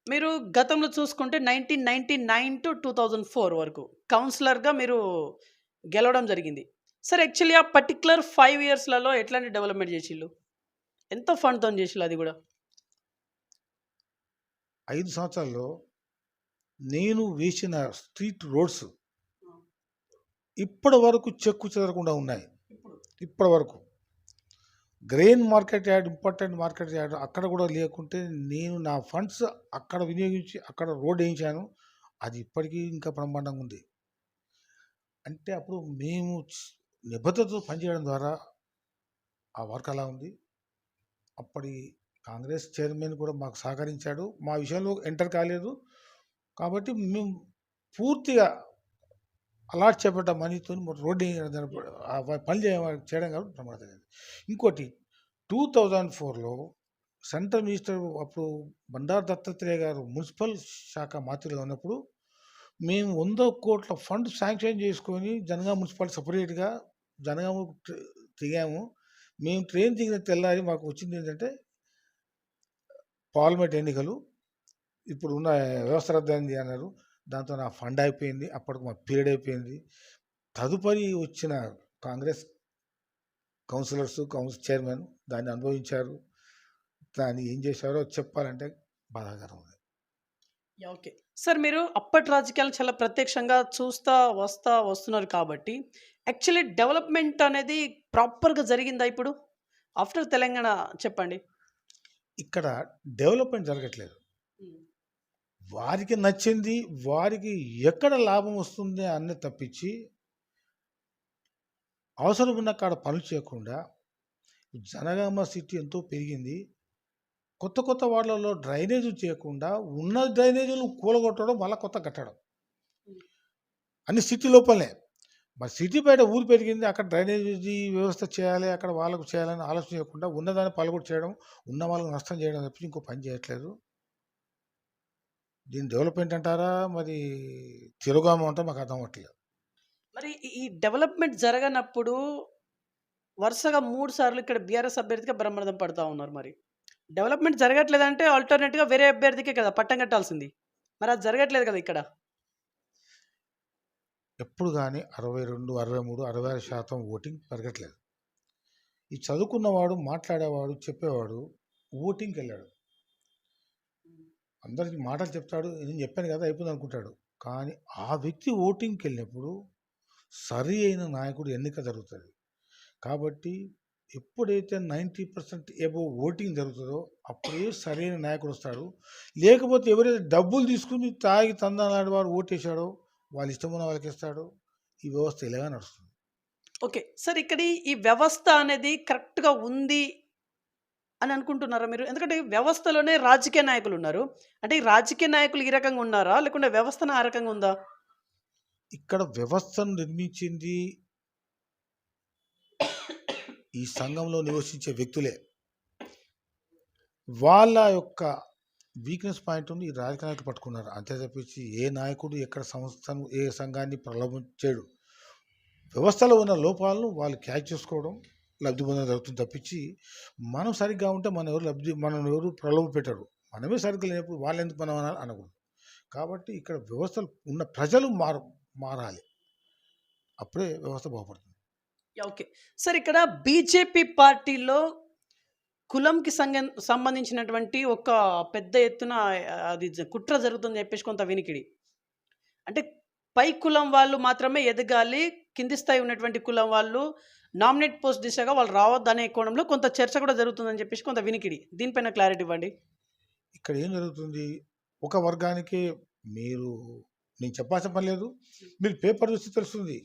మీరు గతంలో చూసుకుంటే 1999 to 2004 వరకు కౌన్సిలర్గా మీరు గెలవడం జరిగింది. సార్ యాక్చువల్లీ ఆ పర్టికులర్ 5 ఇయర్స్లలో ఎట్లాంటి డెవలప్మెంట్ చేసిళ్ళు? ఎంత ఫండ్తో చేసిళ్ళు? అది కూడా 5 సంవత్సరాల్లో నేను వేసిన స్ట్రీట్ రోడ్స్ ఇప్పటి వరకు చెక్కు చెదరకుండా ఉన్నాయి. ఇప్పటి వరకు grain market yard, important market yard అక్కడ కూడా లేకుంటే నేను నా ఫండ్స్ అక్కడ వినియోగించి అక్కడ రోడ్ వేయించాను. అది ఇప్పటికీ ఇంకా బ్రహ్మాండంగా ఉంది. అంటే అప్పుడు మేము నిబద్ధతతో పనిచేయడం ద్వారా ఆ వర్క్ అలా ఉంది. అప్పటి కాంగ్రెస్ చైర్మన్ కూడా మాకు సహకరించాడు. మా విషయంలో ఎంటర్ కాలేదు కాబట్టి మేము పూర్తిగా అలాట్ చేపట్ట మనీతో రోడ్డు పని చేయడం కాబట్టి ప్రమాదం. ఇంకోటి 2004లో సెంట్రల్ మినిస్టర్ అప్పుడు బండారు దత్తాత్రేయ గారు మున్సిపల్ శాఖ మంత్రిగా ఉన్నప్పుడు మేము 100 కోట్ల ఫండ్ శాంక్షన్ చేసుకొని జనగామ మున్సిపాలిటీ సపరేట్గా జనగామ దిగాము. మేము ట్రైన్ దిగిన తెల్లారి మాకు వచ్చింది ఏంటంటే పార్లమెంట్ ఎన్నికలు, ఇప్పుడు ఉన్న వ్యవస్థ రద్దయింది అన్నారు. దాంతో నా ఫండ్ అయిపోయింది. అప్పటికి మా పీరియడ్ అయిపోయింది. తదుపరి వచ్చిన కాంగ్రెస్ కౌన్సిలర్స్, కౌన్సిల్ చైర్మన్ దాన్ని అనుభవించారు. దాన్ని ఏం చేశారో చెప్పాలంటే బాధాకరం ఉంది. ఓకే సార్, మీరు అప్పటి రాజకీయాలు చాలా ప్రత్యక్షంగా వస్తున్నారు కాబట్టి యాక్చువల్లీ డెవలప్మెంట్ అనేది ప్రాపర్గా జరిగిందా ఇప్పుడు ఆఫ్టర్ తెలంగాణ? చెప్పండి. ఇక్కడ డెవలప్మెంట్ జరగట్లేదు. వారికి నచ్చింది, వారికి ఎక్కడ లాభం వస్తుంది అన్నీ తప్పించి అవసరం ఉన్న కాడ పనులు చేయకుండా జనగామ సిటీ ఎంతో పెరిగింది. కొత్త వార్డులలో డ్రైనేజీలు చేయకుండా ఉన్న డ్రైనేజీలు కూలగొట్టడం, మళ్ళీ కొత్త కట్టడం అన్ని సిటీ లోపలనే. మరి సిటీ బయట ఊరు పెరిగింది. అక్కడ డ్రైనేజీ వ్యవస్థ చేయాలి. అక్కడ వాళ్ళకు చేయాలని ఆలోచన చేయకుండా ఉన్నదాన్ని పలుకుడు చేయడం, ఉన్న వాళ్ళకి నష్టం చేయడం తప్పించి ఇంకో పని చేయట్లేదు. దీన్ని డెవలప్‌మెంట్ అంటారా? మరి తిరోగమనం అంటారా? మాకు అర్థం అవ్వట్లేదు. మరి ఈ డెవలప్‌మెంట్ జరగనప్పుడు వరుసగా 3 సార్లు ఇక్కడ బీఆర్ఎస్ అభ్యర్థిగా బ్రహ్మరథం పడతా ఉన్నారు మరి. డెవలప్‌మెంట్ జరగట్లేదంటే ఆల్టర్‌నేట్‌గా వేరే అభ్యర్థికే కదా పట్టం కట్టాల్సింది. మరి అది జరగట్లేదు కదా ఇక్కడ. ఎప్పుడు గాని 62, 63, 66% ఓటింగ్ పెరగట్లేదు. ఈ చదువుకున్నవాడు, మాట్లాడేవాడు, చెప్పేవాడు ఓటింగ్‌కెళ్ళాడు. అందరికి మాటలు చెప్తాడు. నేను చెప్పాను కదా! అయిపోయిందనుకుంటాడు. కానీ ఆ వ్యక్తి ఓటింగ్‌కెళ్ళినప్పుడు సరి అయిన నాయకుడు ఎన్నిక జరుగుతది. కాబట్టి ఎప్పుడైతే 90% అబోవ్ ఓటింగ్ జరుగుతదో అప్పుడే సరైన నాయకుడొస్తాడు. లేకపోతే ఎవరైతే డబ్బులు తీసుకొని తాగి తందనాలాడి వాడు ఓటేశాడో వాళ్ళ ఇష్టమున్న వాళ్ళకిస్తాడు. ఈ వ్యవస్థ ఇలాగే నడుస్తుంది. ఓకే. సార్ ఇక్కడ ఈ వ్యవస్థ అనేది కరెక్ట్‌గా ఉంది అని అనుకుంటున్నారా మీరు? ఎందుకంటే వ్యవస్థలోనే రాజకీయ నాయకులున్నారు. అంటే ఈ రాజకీయ నాయకులు ఈ రకంగా ఉన్నారా? లేకుంటే వ్యవస్థను ఆ రకంగా ఉందా? ఇక్కడ వ్యవస్థను నిర్మించింది ఈ సంఘంలో నివసించే వ్యక్తులే. వాళ్ళ యొక్క వీక్‌నెస్ పాయింట్‌ని ఈ రాజకీయ నాయకులు పట్టుకున్నారు. అంతే తప్పించి ఏ నాయకుడు ఎక్కడ సంస్థను, ఏ సంఘాన్ని ప్రలోభం చేయడు. వ్యవస్థలో ఉన్న లోపాలను వాళ్ళు క్యాచ్ చేసుకోవడం, లబ్ధి పొందడం జరుగుతుంది తప్పించి, మనం సరిగ్గా ఉంటే మనం ఎవరు ప్రలోభ పెట్టరు. మనమే సరిగ్గా లేనప్పుడు వాళ్ళెందుకు మనం అనాలి అనకూడదు. కాబట్టి ఇక్కడ వ్యవస్థలు ఉన్న ప్రజలు మారాలి. అప్పుడే వ్యవస్థ బాగుపడుతుంది. యాహ్! ఓకే. సార్ ఇక్కడ బీజేపీ పార్టీలో కులంకి సంబంధించినటువంటి ఒక పెద్ద ఎత్తున అది కుట్ర జరుగుతుందని చెప్పేసి కొంత వినికిడి. అంటే పై కులం వాళ్ళు మాత్రమే ఎదగాలి. కింది స్థాయి ఉన్నటువంటి కులం వాళ్ళు నామినేట్ పోస్ట్ దిశగా వాళ్ళు రావద్దనే కోణంలో కొంత చర్చ కూడా జరుగుతుందని చెప్పేసి కొంత వినికిడి. దీనిపైన క్లారిటీ ఇవ్వండి. ఇక్కడ ఏం జరుగుతుంది? ఒక వర్గానికే నేను చెప్పాల్సిన పని లేదు. మీరు పేపర్ చూస్తే తెలుస్తుంది.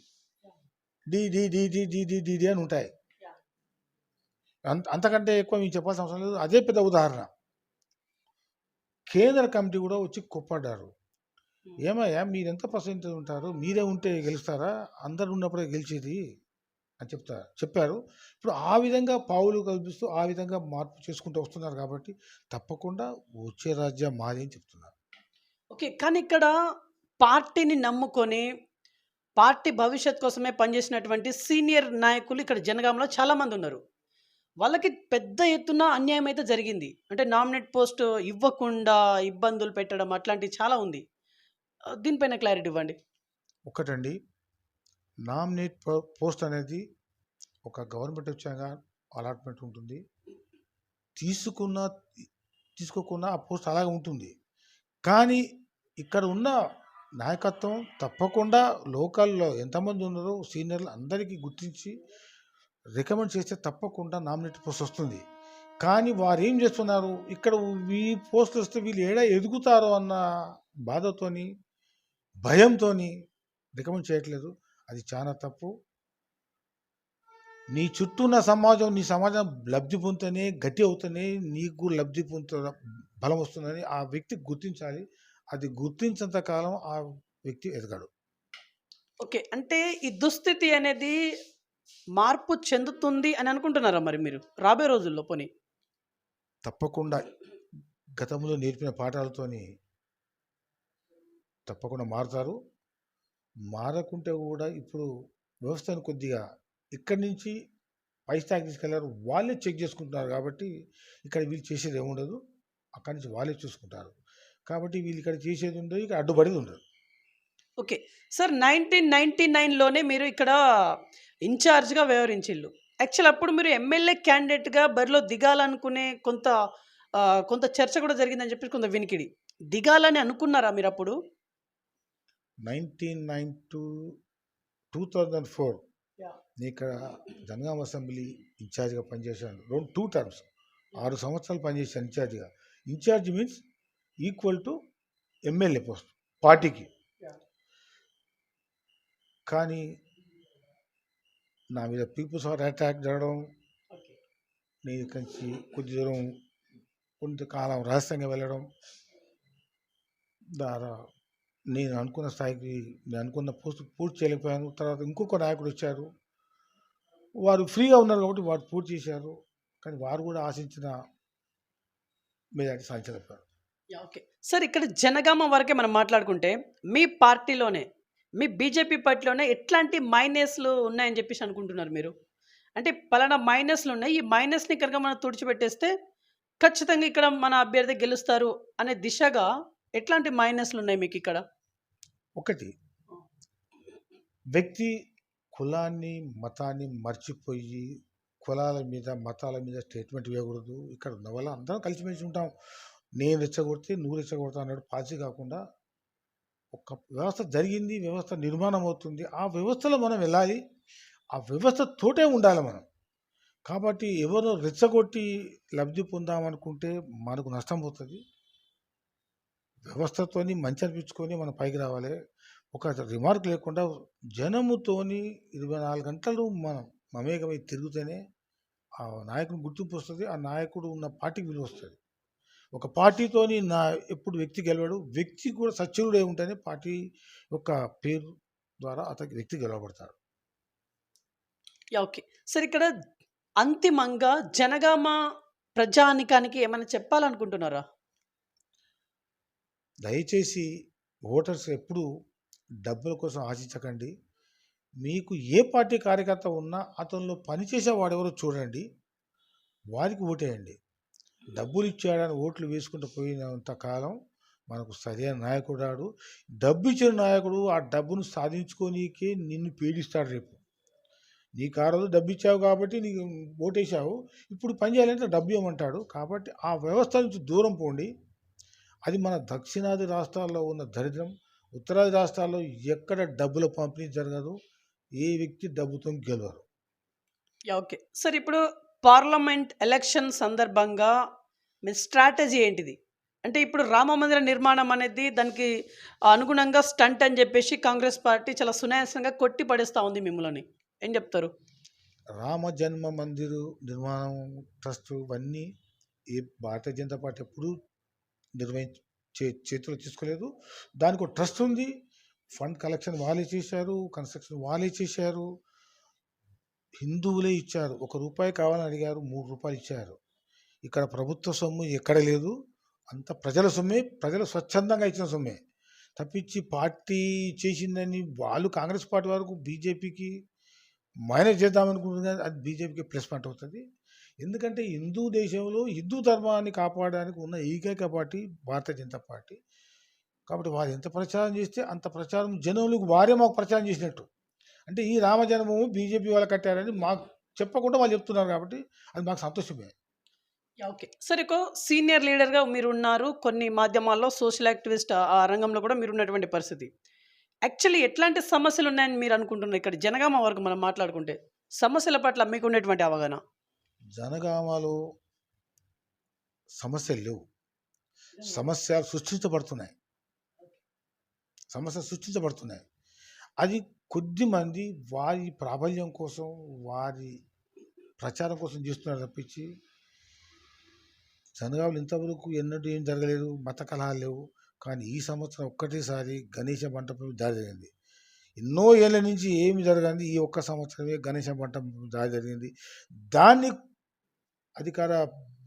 D D D D D D D D అని ఉంటాయి. అంతకంటే ఎక్కువ మీకు చెప్పాల్సిన అవసరం లేదు. అదే పెద్ద ఉదాహరణ. కేంద్ర కమిటీ కూడా వచ్చి కోప్పడ్డారు. ఏమయ్యా మీరెంత పర్సెంటేజ్ ఉంటారు? మీరే ఉంటే గెలుస్తారా? అందరూ ఉన్నప్పుడే గెలిచేది అని చెప్పారు. ఇప్పుడు ఆ విధంగా పావులు కల్పిస్తూ ఆ విధంగా మార్పు చేసుకుంటూ వస్తున్నారు కాబట్టి తప్పకుండా వచ్చే రాజ్యం మాది అని చెప్తున్నారు. ఓకే. కానీ ఇక్కడ పార్టీని నమ్ముకొని పార్టీ భవిష్యత్ కోసమే పనిచేసినటువంటి సీనియర్ నాయకులు ఇక్కడ జనగామలో చాలామంది ఉన్నారు. వాళ్ళకి పెద్ద ఎత్తున అన్యాయం అయితే జరిగింది. అంటే నామినేట్ పోస్ట్ ఇవ్వకుండా ఇబ్బందులు పెట్టడం అట్లాంటివి చాలా ఉంది. దీనిపైన క్లారిటీ ఇవ్వండి. ఒకటండి, నామినేట్ పోస్ట్ అనేది ఒక గవర్నమెంట్ వచ్చాక అలాట్మెంట్ ఉంటుంది. తీసుకోకున్నా ఆ పోస్ట్ అలాగే ఉంటుంది. కానీ ఇక్కడ ఉన్న నాయకత్వం తప్పకుండా లోకల్‌లో ఎంతమంది ఉన్నారో సీనియర్లు అందరికీ గుర్తించి రికమెండ్ చేస్తే తప్పకుండా నామినేట్ పోస్ట్ వస్తుంది. కానీ వారేం చేస్తున్నారు? ఇక్కడ ఈ పోస్టులు వస్తే వీళ్ళు ఏడ ఎదుగుతారో అన్న బాధతోని, భయంతోని రికమెండ్ చేయట్లేదు. అది చాలా తప్పు. నీ చుట్టూ ఉన్న నీ సమాజం లబ్ధి పొందితేనే, గట్టి అవుతేనే నీకు లబ్ధి బలం వస్తుందని ఆ వ్యక్తి గుర్తించాలి. అది గుర్తించినంత కాలం ఆ వ్యక్తి ఎదగడు. ఓకే. అంటే ఈ దుస్థితి అనేది మార్పు చెందుతుంది అని అనుకుంటున్నారా మరి మీరు? రాబోయే రోజుల్లో పోనీ? తప్పకుండా గతంలో నేర్పిన పాఠాలతోని తప్పకుండా మారుతారు. మారకుంటే కూడా ఇప్పుడు వ్యవస్థను కొద్దిగా ఇక్కడి నుంచి పై స్థాయికి తీసుకెళ్లారు. వాళ్ళే చెక్ చేసుకుంటున్నారు కాబట్టి ఇక్కడ వీళ్ళు చేసేది ఏముండదు. అక్కడి నుంచి వాళ్ళే చూసుకుంటారు. కాబట్టి వీళ్ళు ఇక్కడ చేసేది ఉండదు. ఇక్కడ అడ్డుపడేది ఉండదు. ఓకే. సార్ 1999లోనే మీరు ఇక్కడ ఇన్‌చార్జ్‌గా వ్యవహరించిల్లు. యాక్చువల్ అప్పుడు మీరు ఎమ్మెల్యే క్యాండిడేట్‌గా బరిలో దిగాలనుకునే కొంత చర్చ కూడా జరిగిందని చెప్పేసి కొంత వినికిడి. దిగాలని అనుకున్నారా మీరప్పుడు? 2004 నేను ఇక్కడ జనగామ అసెంబ్లీ ఇన్ఛార్జ్‌గా పనిచేశాను. 2 టర్మ్స్ 6 సంవత్సరాలు పనిచేశాను ఇన్ఛార్జ్‌గా. Incharge means equal to MLA post పార్టీకి. కానీ నా మీద పీపుల్స్ పవర్ అటాక్ జరగడం, నేను ఇక్కడి నుంచి కొద్ది దూరం కొంతకాలం రహస్యంగా వెళ్ళడం ద్వారా నేను అనుకున్న స్థాయికి నేను అనుకున్న పోస్ట్ పూర్తి చేయలేకపోయాను. తర్వాత ఇంకొక నాయకుడు వచ్చారు. వారు ఫ్రీగా ఉన్నారు కాబట్టి వారు పూర్తి చేశారు. కానీ వారు కూడా ఆశించిన మెజారిటీ సాధించలేకపోయారు. ఓకే. సార్ ఇక్కడ జనగామ వరకే మనం మాట్లాడుకుంటే మీ పార్టీలోనే, మీ బీజేపీ పార్టీలోనే ఎట్లాంటి మైనస్‌లు ఉన్నాయని చెప్పేసి అనుకుంటున్నారు మీరు? అంటే పలానా మైనస్‌లు ఉన్నాయి. ఈ మైనస్‌ని కనుక మనం తుడిచిపెట్టేస్తే ఖచ్చితంగా ఇక్కడ మన అభ్యర్థి గెలుస్తారు అనే దిశగా ఎట్లాంటి మైనస్‌లు ఉన్నాయి మీకిక్కడ? ఒకటి, వ్యక్తి కులాన్ని, మతాన్ని మర్చిపోయి కులాల మీద, మతాల మీద స్టేట్మెంట్ ఇవ్వకూడదు. ఇక్కడ ఉన్న వాళ్ళు అందరం కలిసిమెలిసి ఉంటాం. నేను రెచ్చగొడితే నువ్వు రెచ్చగొడతావు అన్నట్టు పాలసీ కాకుండా ఒక వ్యవస్థ జరిగింది, వ్యవస్థ నిర్మాణం అవుతుంది. ఆ వ్యవస్థలో మనం వెళ్ళాలి. ఆ వ్యవస్థతోటే ఉండాలి మనం. కాబట్టి ఎవరో రెచ్చగొట్టి లబ్ధి పొందామనుకుంటే మనకు నష్టం పోతుంది. వ్యవస్థతోని మంచి అనిపించుకొని మనం పైకి రావాలి. ఒక రిమార్క్ లేకుండా జనముతోని 24 గంటలు మనం మమేకమై తిరిగితేనే ఆ నాయకుని గుర్తింపు వస్తుంది. ఆ నాయకుడు ఉన్న పార్టీకి విలువ వస్తుంది. ఒక పార్టీతోని ఎప్పుడు వ్యక్తి గెలవడు. వ్యక్తి కూడా సచ్యుడే ఉంటేనే పార్టీ యొక్క పేరు ద్వారా అతనికి వ్యక్తి గెలవబడతాడు. ఓకే. సార్ ఇక్కడ అంతిమంగా జనగామ ప్రజానీకానికి ఏమైనా చెప్పాలనుకుంటున్నారా? దయచేసి ఓటర్స్ ఎప్పుడు డబ్బుల కోసం ఆశించకండి. మీకు ఏ పార్టీ కార్యకర్త ఉన్నా అతనిలో పనిచేసే వాడెవరో చూడండి, వారికి ఓటేయండి. డబ్బులు ఇచ్చాడని ఓట్లు వేసుకుంటూ పోయినంత కాలం మనకు సరైన నాయకుడు రాడు. డబ్బు ఇచ్చిన నాయకుడు ఆ డబ్బును సాధించుకోనీకే నిన్ను పీడిస్తాడు. రేపు నీకు ఆ రోజు డబ్బు ఇచ్చావు కాబట్టి నీకు ఓటేసావు, ఇప్పుడు పని చేయాలంటే డబ్బు ఇవ్వమంటాడు. కాబట్టి ఆ వ్యవస్థ నుంచి దూరం పోండి. అది మన దక్షిణాది రాష్ట్రాల్లో ఉన్న దరిద్రం. ఉత్తరాది రాష్ట్రాల్లో ఎక్కడ డబ్బుల పంపిణీ జరగదు, ఏ వ్యక్తి డబ్బుతో గెలవరు. ఓకే. సార్ ఇప్పుడు పార్లమెంట్ ఎలక్షన్ సందర్భంగా మీ స్ట్రాటజీ ఏంటిది? అంటే ఇప్పుడు రామ మందిర నిర్మాణం అనేది దానికి అనుగుణంగా స్టంట్ అని చెప్పేసి కాంగ్రెస్ పార్టీ చాలా సునాయాసంగా కొట్టి పడేస్తా ఉంది మిమ్మల్ని. ఏం చెప్తారు? రామ జన్మ మందిరు నిర్మాణం ట్రస్ట్ ఇవన్నీ ఏ భారతీయ జనతా పార్టీ ఎప్పుడు చేతిలో తీసుకోలేదు. దానికి ఒక ట్రస్ట్ ఉంది. ఫండ్ కలెక్షన్ వాళ్ళే చేశారు, కన్స్ట్రక్షన్ వాళ్ళే చేశారు. హిందువులే ఇచ్చారు. ₹1 కావాలని అడిగారు, ₹3 ఇచ్చారు. ఇక్కడ ప్రభుత్వ సొమ్ము ఎక్కడ లేదు. అంత ప్రజల సొమ్మే, ప్రజలు స్వచ్ఛందంగా ఇచ్చిన సొమ్మే తప్పించి పార్టీ చేసిందని వాళ్ళు కాంగ్రెస్ పార్టీ వరకు బీజేపీకి మైనస్ చేద్దామనుకుంటున్నారు. అది బీజేపీకి ప్లస్ పాయింట్ అవుతుంది. ఎందుకంటే హిందూ దేశంలో హిందూ ధర్మాన్ని కాపాడడానికి ఉన్న ఏకైక పార్టీ భారతీయ జనతా పార్టీ. కాబట్టి వారు ఎంత ప్రచారం చేస్తే అంత ప్రచారం జనంలోకి వారే మాకు ప్రచారం చేసినట్టు. అంటే ఈ రామ జన్మభూమి బీజేపీ వాళ్ళు కట్టారని మాకు చెప్పకుండా వాళ్ళు చెప్తున్నారు. కాబట్టి అది మాకు సంతోషమే. ఓకే. సార్ ఇక సీనియర్ లీడర్‌గా మీరున్నారు. కొన్ని మాధ్యమాల్లో సోషల్ యాక్టివిస్ట్ ఆ రంగంలో కూడా మీరున్నటువంటి పరిస్థితి. యాక్చువల్లీ ఎట్లాంటి సమస్యలున్నాయని మీరు అనుకుంటున్నారు? ఇక్కడ జనగామ వరకు మనం మాట్లాడుకుంటే సమస్యల పట్ల మీకున్నటువంటి అవగాహన? జనగామలో సమస్యలు లేవు. సమస్యలు సృష్టించబడుతున్నాయి. అది కొద్ది మంది వారి ప్రాబల్యం కోసం, వారి ప్రచారం కోసం చేస్తున్నారు తప్పించి జనగామలో ఇంతవరకు ఎన్నడూ ఏం జరగలేదు. మత కలహాలు లేవు. కానీ ఈ సంవత్సరం ఒక్కటేసారి గణేష మంటపం దాడి జరిగింది. ఎన్నో ఏళ్ళ నుంచి ఏమి జరగంది, ఈ ఒక్క సంవత్సరమే గణేష మంటపం దాడి జరిగింది. దాన్ని అధికార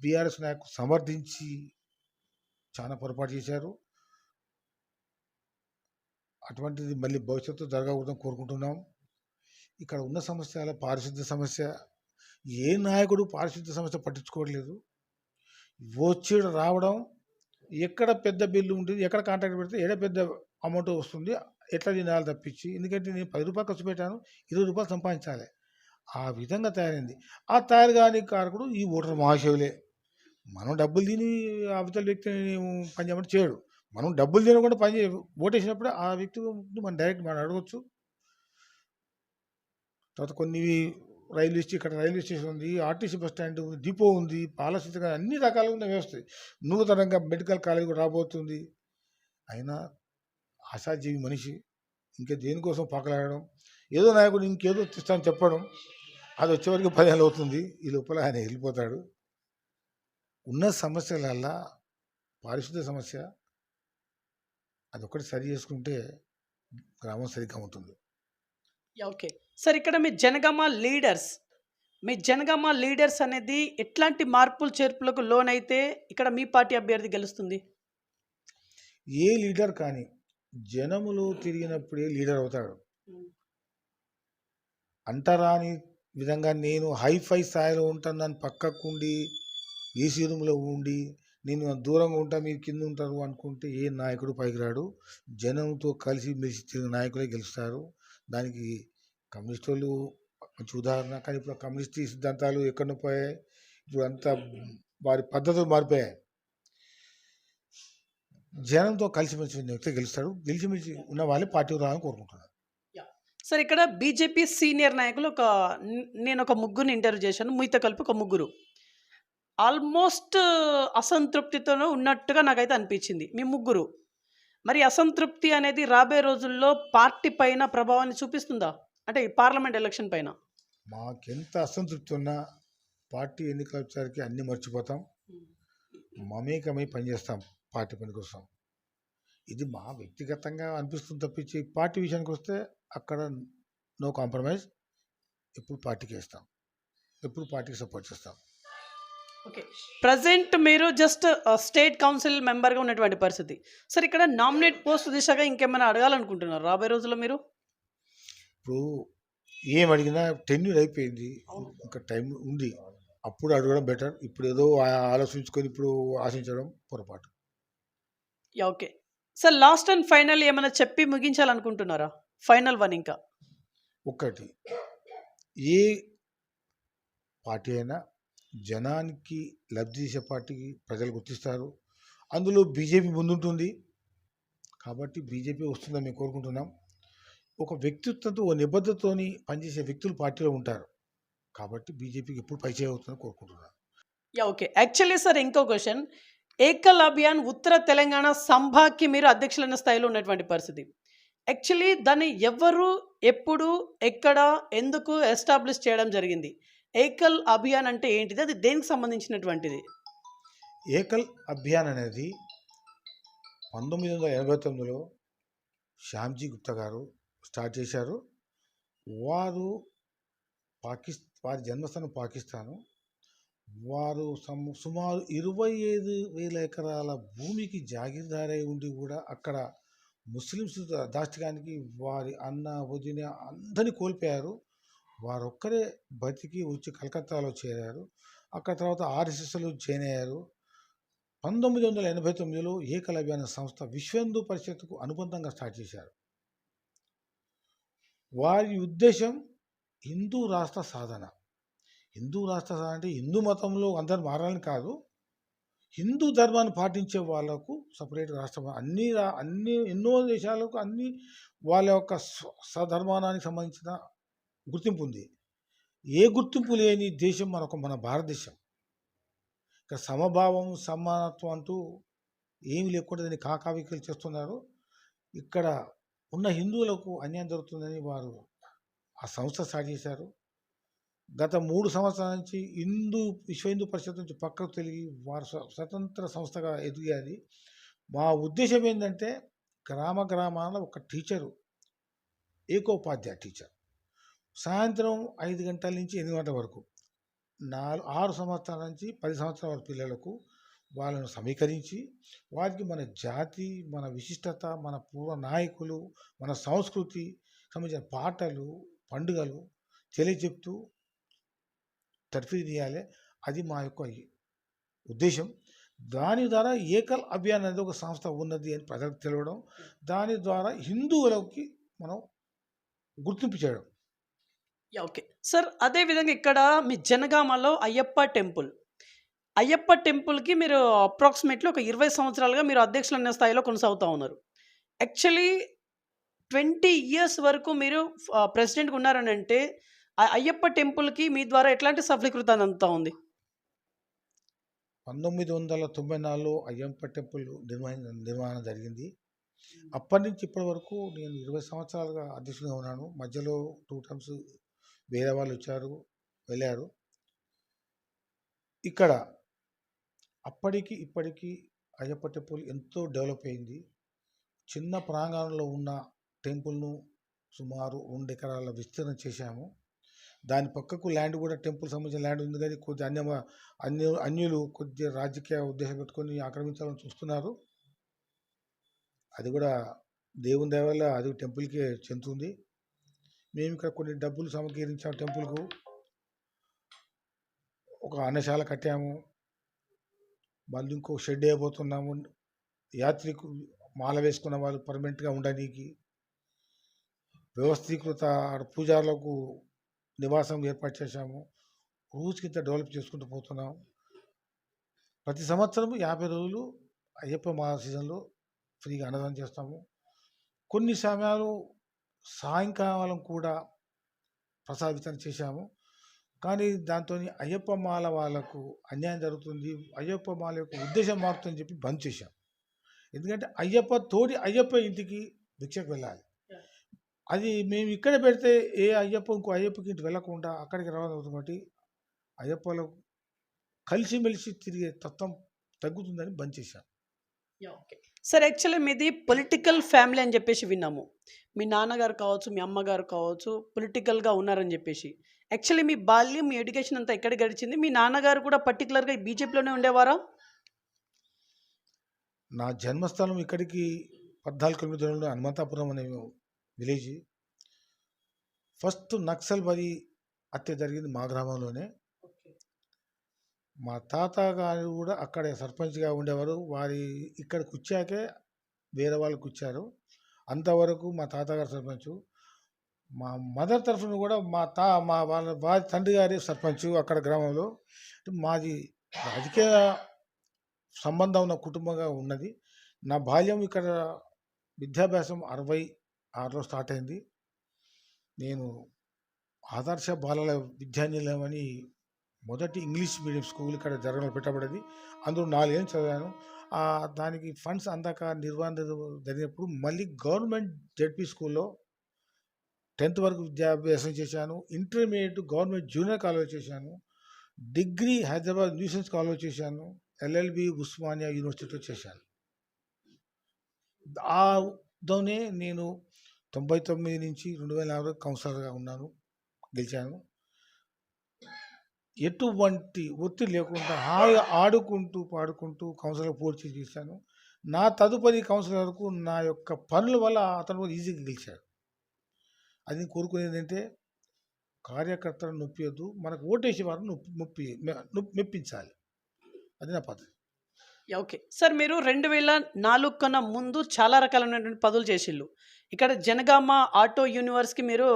బీఆర్ఎస్ నాయకులు సమర్థించి చాలా పొరపాటు చేశారు. అటువంటిది మళ్ళీ భవిష్యత్తు జరగకూడదని కోరుకుంటున్నాం. ఇక్కడ ఉన్న సమస్య పారిశుద్ధ్య సమస్య. ఏ నాయకుడు పారిశుద్ధ్య సమస్య పట్టించుకోవట్లేదు. వచ్చి రావడం, ఎక్కడ పెద్ద బిల్లు ఉంటుంది, ఎక్కడ కాంట్రాక్ట్ పెడితే ఎక్కడ పెద్ద అమౌంట్ వస్తుంది, ఎట్లా తినాలి తప్పించి. ఎందుకంటే నేను ₹10 ఖర్చు పెట్టాను, ₹20 సంపాదించాలి. ఆ విధంగా తయారైంది. ఆ తయారు కాని కారకుడు ఈ ఓటర్ మహాశివులే. మనం డబ్బులు తిని అవతల వ్యక్తిని పని చేయమంటే చేయడు. మనం డబ్బులు తినకుండా పని ఓటేసినప్పుడు ఆ వ్యక్తి మనం డైరెక్ట్ మనం అడగవచ్చు. తర్వాత కొన్ని ఇక్కడ రైల్వే స్టేషన్ ఉంది, ఆర్టీసీ బస్ స్టాండ్ ఉంది, డిపో ఉంది, పాలసీ అన్ని రకాలుగా ఉన్న వ్యవస్థ. నూతనంగా మెడికల్ కాలేజ్ కూడా రాబోతుంది. అయినా ఆశాజీవి మనిషి ఇంకా దేనికోసం పాకలాడడం, ఏదో నాయకుడు ఇంకేదో తెస్తాను చెప్పడం, అది వచ్చేవరకు 10 ఏళ్ళు అవుతుంది. ఈ లోపల ఆయన వెళ్ళిపోతాడు. ఉన్న సమస్యలల్లా పారిశుద్ధ్య సమస్య, అదొక్కటి సరి చేసుకుంటే గ్రామం సరిగ్గా ఉంటుంది. ఓకే. సార్ ఇక్కడ మీ జనగామ లీడర్స్ అనేది ఎట్లాంటి మార్పులు చేర్పులకు లోనైతే ఇక్కడ మీ పార్టీ అభ్యర్థి గెలుస్తుంది? ఏ లీడర్ కానీ జనములు తిరిగినప్పుడే లీడర్ అవుతాడు. అంటరాని విధంగా నేను హైఫై స్థాయిలో ఉంటాను, నన్ను పక్కకుండి ఏసీ రూమ్లో ఉండి నేను దూరంగా ఉంటా మీరు కింద ఉంటారు అనుకుంటే ఏ నాయకుడు పైకి రాడు. జనంతో కలిసి మెలిసి తిరిగిన నాయకులే గెలుస్తారు. దానికి కమ్యూనిస్ట్ వాళ్ళు మంచి ఉదాహరణ. కానీ ఇప్పుడు కమ్యూనిస్ట్ సిద్ధాంతాలు ఎక్కడ పోయాయి, ఇప్పుడు అంతా వారి పద్ధతులు మారిపోయాయి. జనంతో కలిసిమెలిసి ఉన్న వ్యక్తి గెలుస్తాడు. గెలిచిమెలిసి ఉన్న వాళ్ళే పార్టీ రావాలని కోరుకుంటున్నారు. సార్ ఇక్కడ బీజేపీ సీనియర్ నాయకులు నేను ఒక ముగ్గురిని ఇంటర్వ్యూ చేశాను. మీతో కలిపి ఒక ముగ్గురు ఆల్మోస్ట్ అసంతృప్తితోనే ఉన్నట్టుగా నాకైతే అనిపించింది మీ ముగ్గురు. మరి అసంతృప్తి అనేది రాబోయే రోజుల్లో పార్టీ పైన ప్రభావాన్ని చూపిస్తుందా, అంటే ఈ పార్లమెంట్ ఎలక్షన్ పైన? మాకెంత అసంతృప్తి ఉన్నా పార్టీ ఎన్నికలు వచ్చేసరికి అన్నీ మర్చిపోతాం, మమేకమై పనిచేస్తాం పార్టీ పని కోసం. ఇది మా వ్యక్తిగతంగా అనిపిస్తుంది తప్పించి పార్టీ విషయానికి వస్తే అక్కడ నో కాంప్రమైజ్. ఎప్పుడు పార్టీకి వేస్తాం, ఎప్పుడు పార్టీకి సపోర్ట్ చేస్తాం. ఓకే. ప్రజెంట్ మీరు జస్ట్ స్టేట్ కౌన్సిల్ మెంబర్గా ఉన్నటువంటి పరిస్థితి. సార్ ఇక్కడ నామినేట్ పోస్ట్ దిశగా ఇంకేమైనా అడగాలనుకుంటున్నారు రాబోయే రోజుల్లో మీరు? ఇప్పుడు ఏం అడిగినా టెన్యూర్ అయిపోయింది, ఇంకా టైం ఉంది, అప్పుడు అడగడం బెటర్. ఇప్పుడు ఏదో ఆలోచించుకొని ఇప్పుడు ఆశించడం పొరపాటు. Okay. Sir last and final ఏమైనా చెప్పి ముగించాలనుకుంటున్నారా? ఫైనల్ వన్ ఇంకా ఒకటి, ఏ పార్టీ అయినా జనానికి లబ్ధి చేసే పార్టీకి ప్రజలు గుర్తిస్తారు. అందులో బీజేపీ ముందుంటుంది కాబట్టి బీజేపీ వస్తుందని మేము కోరుకుంటున్నాం. ఒక వ్యక్తిత్వంతో ఓ నిబద్ధతతోని పనిచేసే వ్యక్తులు పార్టీలో ఉంటారు కాబట్టి బీజేపీకి ఎప్పుడు పైచేయి అవుతుందని కోరుకుంటున్నాను. ఓకే. యాక్చువల్లీ సార్ ఇంకో క్వశ్చన్, ఏకల్ అభియాన్ ఉత్తర తెలంగాణ సంభాకి మీరు అధ్యక్షులైన స్థాయిలో ఉన్నటువంటి పరిస్థితి. యాక్చువల్లీ దాన్ని ఎవరు, ఎప్పుడు, ఎక్కడ, ఎందుకు ఎస్టాబ్లిష్ చేయడం జరిగింది? ఏకల్ అభియాన్ అంటే ఏంటిది? అది దేనికి సంబంధించినటువంటిది? ఏకల్ అభియాన్ అనేది 1989లో శ్యామ్జీ గుప్తా గారు స్టార్ట్ చేశారు. వారు వారి జన్మస్థానం పాకిస్తాను. వారు సుమారు 25,000 ఎకరాల భూమికి జాగీర్దారై ఉండి కూడా అక్కడ ముస్లిమ్స్ దాష్టికానికి వారి అన్న వదిన అందరినీ కోల్పోయారు. వారొక్కరే బతికి వచ్చి కలకత్తాలో చేరారు. అక్కడ తర్వాత ఆర్ఎస్ఎస్లో జాయిన్ అయ్యారు. 1989లో ఏకల్ అభియాన్ సంస్థ విశ్వ హిందూ పరిషత్కు అనుబంధంగా స్టార్ట్ చేశారు. వారి ఉద్దేశం హిందూ రాష్ట్ర సాధన. హిందూ రాష్ట్ర సాధన అంటే హిందూ మతంలో అందరు మారాలని కాదు, హిందూ ధర్మాన్ని పాటించే వాళ్ళకు సపరేట్ రాష్ట్రం. ఎన్నో దేశాలకు అన్ని వాళ్ళ యొక్క స్వధర్మానికి సంబంధించిన గుర్తింపు ఉంది. ఏ గుర్తింపు లేని దేశం మన భారతదేశం. ఇక్కడ సమభావం సమానత్వం అంటూ ఏమి లేకుండా దాన్ని కాకావికలు చేస్తున్నారు. ఇక్కడ ఉన్న హిందువులకు అన్యాయం జరుగుతుందని వారు ఆ సంస్థ స్టార్ట్ చేశారు. గత 3 సంవత్సరాల నుంచి విశ్వ హిందూ పరిషత్ నుంచి పక్కకు తిరిగి వారు స్వతంత్ర సంస్థగా ఎదిగాది. మా ఉద్దేశం ఏంటంటే గ్రామాన ఒక టీచరు, ఏకోపాధ్యాయ టీచర్ సాయంత్రం 5 గంటల నుంచి 8 గంటల వరకు 6 సంవత్సరాల నుంచి 10 సంవత్సరాల వరకు పిల్లలకు వాళ్ళను సమీకరించి వారికి మన జాతి, మన విశిష్టత, మన పూర్వ నాయకులు, మన సంస్కృతి సంబంధించిన పాటలు, పండుగలు తెలియచెప్తూ తర్ఫీదు చేయాలి. అది మా యొక్క ఉద్దేశం. దాని ద్వారా ఏకల్ అభియాన్ అనేది ఒక సంస్థ ఉన్నది అని ప్రజలకు తెలియడం, దాని ద్వారా హిందువులకి మనం గుర్తింపు చేయడం. ఓకే సార్, అదేవిధంగా ఇక్కడ మీ జనగామలో అయ్యప్ప టెంపుల్కి మీరు అప్రాక్సిమేట్లీ ఒక 20 సంవత్సరాలుగా మీరు అధ్యక్షులు అనే స్థాయిలో కొనసాగుతూ ఉన్నారు. యాక్చువల్లీ 20 ఇయర్స్ వరకు మీరు ప్రెసిడెంట్గా ఉన్నారని అంటే ఆ అయ్యప్ప టెంపుల్కి మీ ద్వారా ఎట్లాంటి సఫలీకృతాన్ని అందుతూ ఉంది? 1994లో అయ్యప్ప టెంపుల్ నిర్మాణం జరిగింది. అప్పటి నుంచి ఇప్పటి వరకు నేను 20 సంవత్సరాలుగా అధ్యక్షుడిగా ఉన్నాను. మధ్యలో 2 టైమ్స్ వేరే వాళ్ళు వచ్చారు, వెళ్ళారు. ఇక్కడ అప్పటికి ఇప్పటికీ అయ్యప్ప టెంపుల్ ఎంతో డెవలప్ అయింది. చిన్న ప్రాంగణంలో ఉన్న టెంపుల్ను సుమారు 2 ఎకరాల విస్తీర్ణం చేశాము. దాని పక్కకు ల్యాండ్ కూడా టెంపుల్ సంబంధించిన ల్యాండ్ ఉంది, కానీ కొద్ది అన్యులు కొద్దిగా రాజకీయ ఉద్దేశం పెట్టుకొని ఆక్రమించాలని చూస్తున్నారు. అది కూడా దేవుని దయ వల్ల అది టెంపుల్కే చెందుతుంది. మేము ఇక్కడ కొన్ని డబ్బులు సమకూరించాము. టెంపుల్కు ఒక అన్నశాల కట్టాము, మళ్ళీ ఇంకో షెడ్ వేయబోతున్నాము. యాత్రికు మాల వేసుకున్న వాళ్ళు పర్మనెంట్గా ఉండడానికి వ్యవస్థీకృత పూజారులకు నివాసం ఏర్పాటు చేశాము. రోజుకింత డెవలప్ చేసుకుంటూ పోతున్నాం. ప్రతి సంవత్సరం 50 రోజులు అయ్యప్ప మాల సీజన్లో ఫ్రీగా అన్నదానం చేస్తాము. కొన్ని సమయాలు సాయంకాలం కూడా ప్రసాద వితరణ చేశాము. కానీ దాంతో అయ్యప్ప మాల వాళ్ళకు అన్యాయం జరుగుతుంది, అయ్యప్ప మాల యొక్క ఉద్దేశం మారుతుందని చెప్పి బంద్ చేశాం. ఎందుకంటే అయ్యప్ప ఇంటికి భిక్షకు వెళ్ళాలి. అది మేము ఇక్కడ పెడితే ఇంకో అయ్యప్పకి ఇంటికి వెళ్ళకుండా అక్కడికి రావడం అవుతుంది. కాబట్టి అయ్యప్పలకు కలిసిమెలిసి తిరిగే తత్వం తగ్గుతుందని బంద్ చేశాం. ఓకే సార్, యాక్చువల్లీ మీది పొలిటికల్ ఫ్యామిలీ అని చెప్పేసి విన్నాము. మీ నాన్నగారు కావచ్చు, మీ అమ్మగారు కావచ్చు, పొలిటికల్గా ఉన్నారని చెప్పేసి. యాక్చువల్లీ మీ బాల్యం, మీ ఎడ్యుకేషన్ అంతా ఎక్కడ గడిచింది? మీ నాన్నగారు కూడా పర్టికులర్గా బీజేపీలోనే ఉండేవారా? నా జన్మస్థలం ఇక్కడికి 14 కిలోమీటర్ల హనుమంతాపురం అనే విలేజ్. ఫస్ట్ నక్సల్బరీ హత్య జరిగింది మా గ్రామంలోనే. మా తాతగారు కూడా అక్కడే సర్పంచ్గా ఉండేవారు. వారి ఇక్కడికి వచ్చాకే వేరే వాళ్ళకి వచ్చారు. అంతవరకు మా తాతగారు సర్పంచ్. మా మదర్ తరఫున కూడా వారి తండ్రి గారి సర్పంచ్ అక్కడ గ్రామంలో. మాది రాజకీయ సంబంధం ఉన్న కుటుంబంగా ఉన్నది. నా బాల్యం ఇక్కడ విద్యాభ్యాసం 66లో స్టార్ట్ అయింది. నేను ఆదర్శ బాలల విద్యానిలయం అని మొదటి ఇంగ్లీష్ మీడియం స్కూల్ ఇక్కడ జరగడం పెట్టబడింది. అందులో 4 ఏళ్ళు చదివాను. దానికి ఫండ్స్ అందాక నిర్వహణ జరిగినప్పుడు మళ్ళీ గవర్నమెంట్ జెడ్పీ స్కూల్లో 10th వరకు విద్యాభ్యాసం చేశాను. ఇంటర్మీడియట్ గవర్నమెంట్ జూనియర్ కాలేజ్ చేశాను. డిగ్రీ హైదరాబాద్ న్యూసెన్స్ కాలేజ్ చేశాను. LLB ఉస్మానియా యూనివర్సిటీలో చేశాను. దానే నేను 99 నుంచి 2004 కౌన్సిలర్గా ఉన్నాను, గెలిచాను. ఎటువంటి ఒత్తిడి లేకుండా హాయిగా ఆడుకుంటూ పాడుకుంటూ కౌన్సిలర్ పూర్తి చేశాను. నా తదుపరి కౌన్సిలర్కు నా యొక్క పనుల వల్ల అతను ఈజీగా గెలిచాడు. అది కోరుకునేది ఏంటంటే కార్యకర్తలను నొప్పియొద్దు, మనకు ఓటేసే వారిని మెప్పించాలి. అది నా పద్ధతి. ఓకే సార్, మీరు 2004 కన్నా ముందు చాలా రకాలైనటువంటి పదవులు చేసిళ్ళు. ఇక్కడ జనగామ ఆటో యూనివర్స్కి మీరు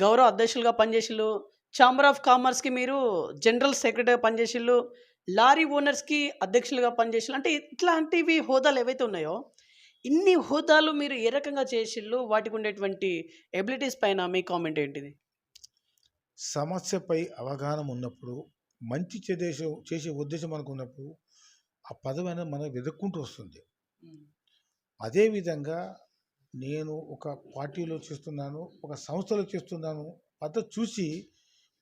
గౌరవ అధ్యక్షులుగా పనిచేసిళ్ళు, ఛాంబర్ ఆఫ్ కామర్స్కి మీరు జనరల్ సెక్రటరీగా పనిచేసిళ్ళు, లారీ ఓనర్స్కి అధ్యక్షులుగా పనిచేసిళ్ళు. అంటే ఇట్లాంటివి హోదాలు ఏవైతే ఉన్నాయో, ఇన్ని హోదాలు మీరు ఏ రకంగా చేసిళ్ళు? వాటికి ఉండేటువంటి ఎబిలిటీస్ పైన మీ కామెంట్ ఏంటిది? సమస్యపై అవగాహన ఉన్నప్పుడు, మంచి చేసే ఉద్దేశం మనకు ఉన్నప్పుడు ఆ పదవి అనేది మనం వెతుక్కుంటూ వస్తుంది. అదేవిధంగా నేను ఒక పార్టీలో చేస్తున్నాను, ఒక సంస్థలో చేస్తున్నాను, పద్ధతి చూసి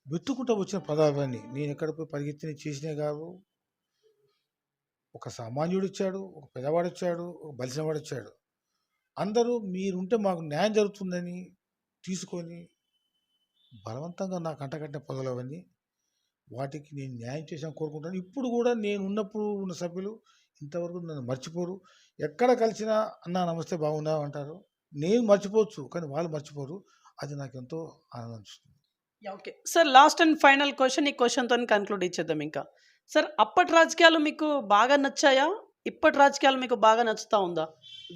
వెతుక్కుంటూ వచ్చిన పదవిని నేను ఎక్కడ పోయి పరిగెత్తిని చేసినే కాదు. ఒక సామాన్యుడు వచ్చాడు, ఒక పెద్దవాడు వచ్చాడు, ఒక బలిసినవాడు వచ్చాడు. అందరూ మీరుంటే మాకు న్యాయం జరుగుతుందని తీసుకొని బలవంతంగా నాకు అంటకట్టిన పదవులు అవన్నీ. వాటికి నేను న్యాయం చేసాను కోరుకుంటాను. ఇప్పుడు కూడా నేను ఉన్నప్పుడు ఉన్న సభ్యులు ఇంతవరకు నన్ను మర్చిపోరు. ఎక్కడ కలిసినా అన్నా నమస్తే బాగున్నావు అంటారు. నేను మర్చిపోవచ్చు, కానీ వాళ్ళు మర్చిపోరు. అది నాకు ఎంతో ఆనందం ఇస్తుంది. Okay sir, last and final question. ఈ క్వశ్చన్తో కన్క్లూడ్ ఇచ్చేద్దాం. ఇంకా సార్, అప్పటి రాజకీయాలు మీకు బాగా నచ్చాయా? ఇప్పటి రాజకీయాలు మీకు బాగా నచ్చుతా ఉందా?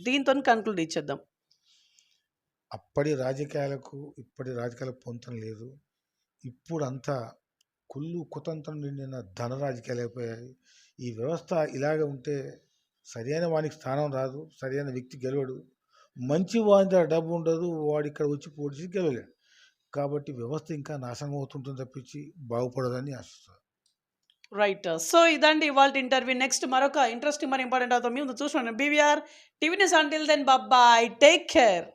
దీంతో కన్క్లూడ్ ఇచ్చేద్దాం. అప్పటి రాజకీయాలకు ఇప్పటి రాజకీయాలకు పొంతం లేదు. ఇప్పుడు అంతా కుళ్ళు కుతంత్రం నిండిన ధన రాజకీయాలు అయిపోయాయి. ఈ వ్యవస్థ ఇలాగే ఉంటే సరైన వానికి స్థానం రాదు, సరైన వ్యక్తి గెలవడు. మంచి వాని దగ్గర డబ్బు ఉండదు, వాడు ఇక్కడ వచ్చి పోటీ గెలవలేడు. కాబట్టి వ్యవస్థ ఇంకా నాశనం అవుతుంటుంది తప్పించి బాగుపడదని ఆశిస్తాను. రైట్. సో ఇదండి ఇవాళ ఇంటర్వ్యూ. నెక్స్ట్ మరొక ఇంట్రెస్టింగ్ మరి ఇంపార్టెంట్ అవుతాం మేము చూస్తున్నాను. BVR TV news. Until then bye, take care.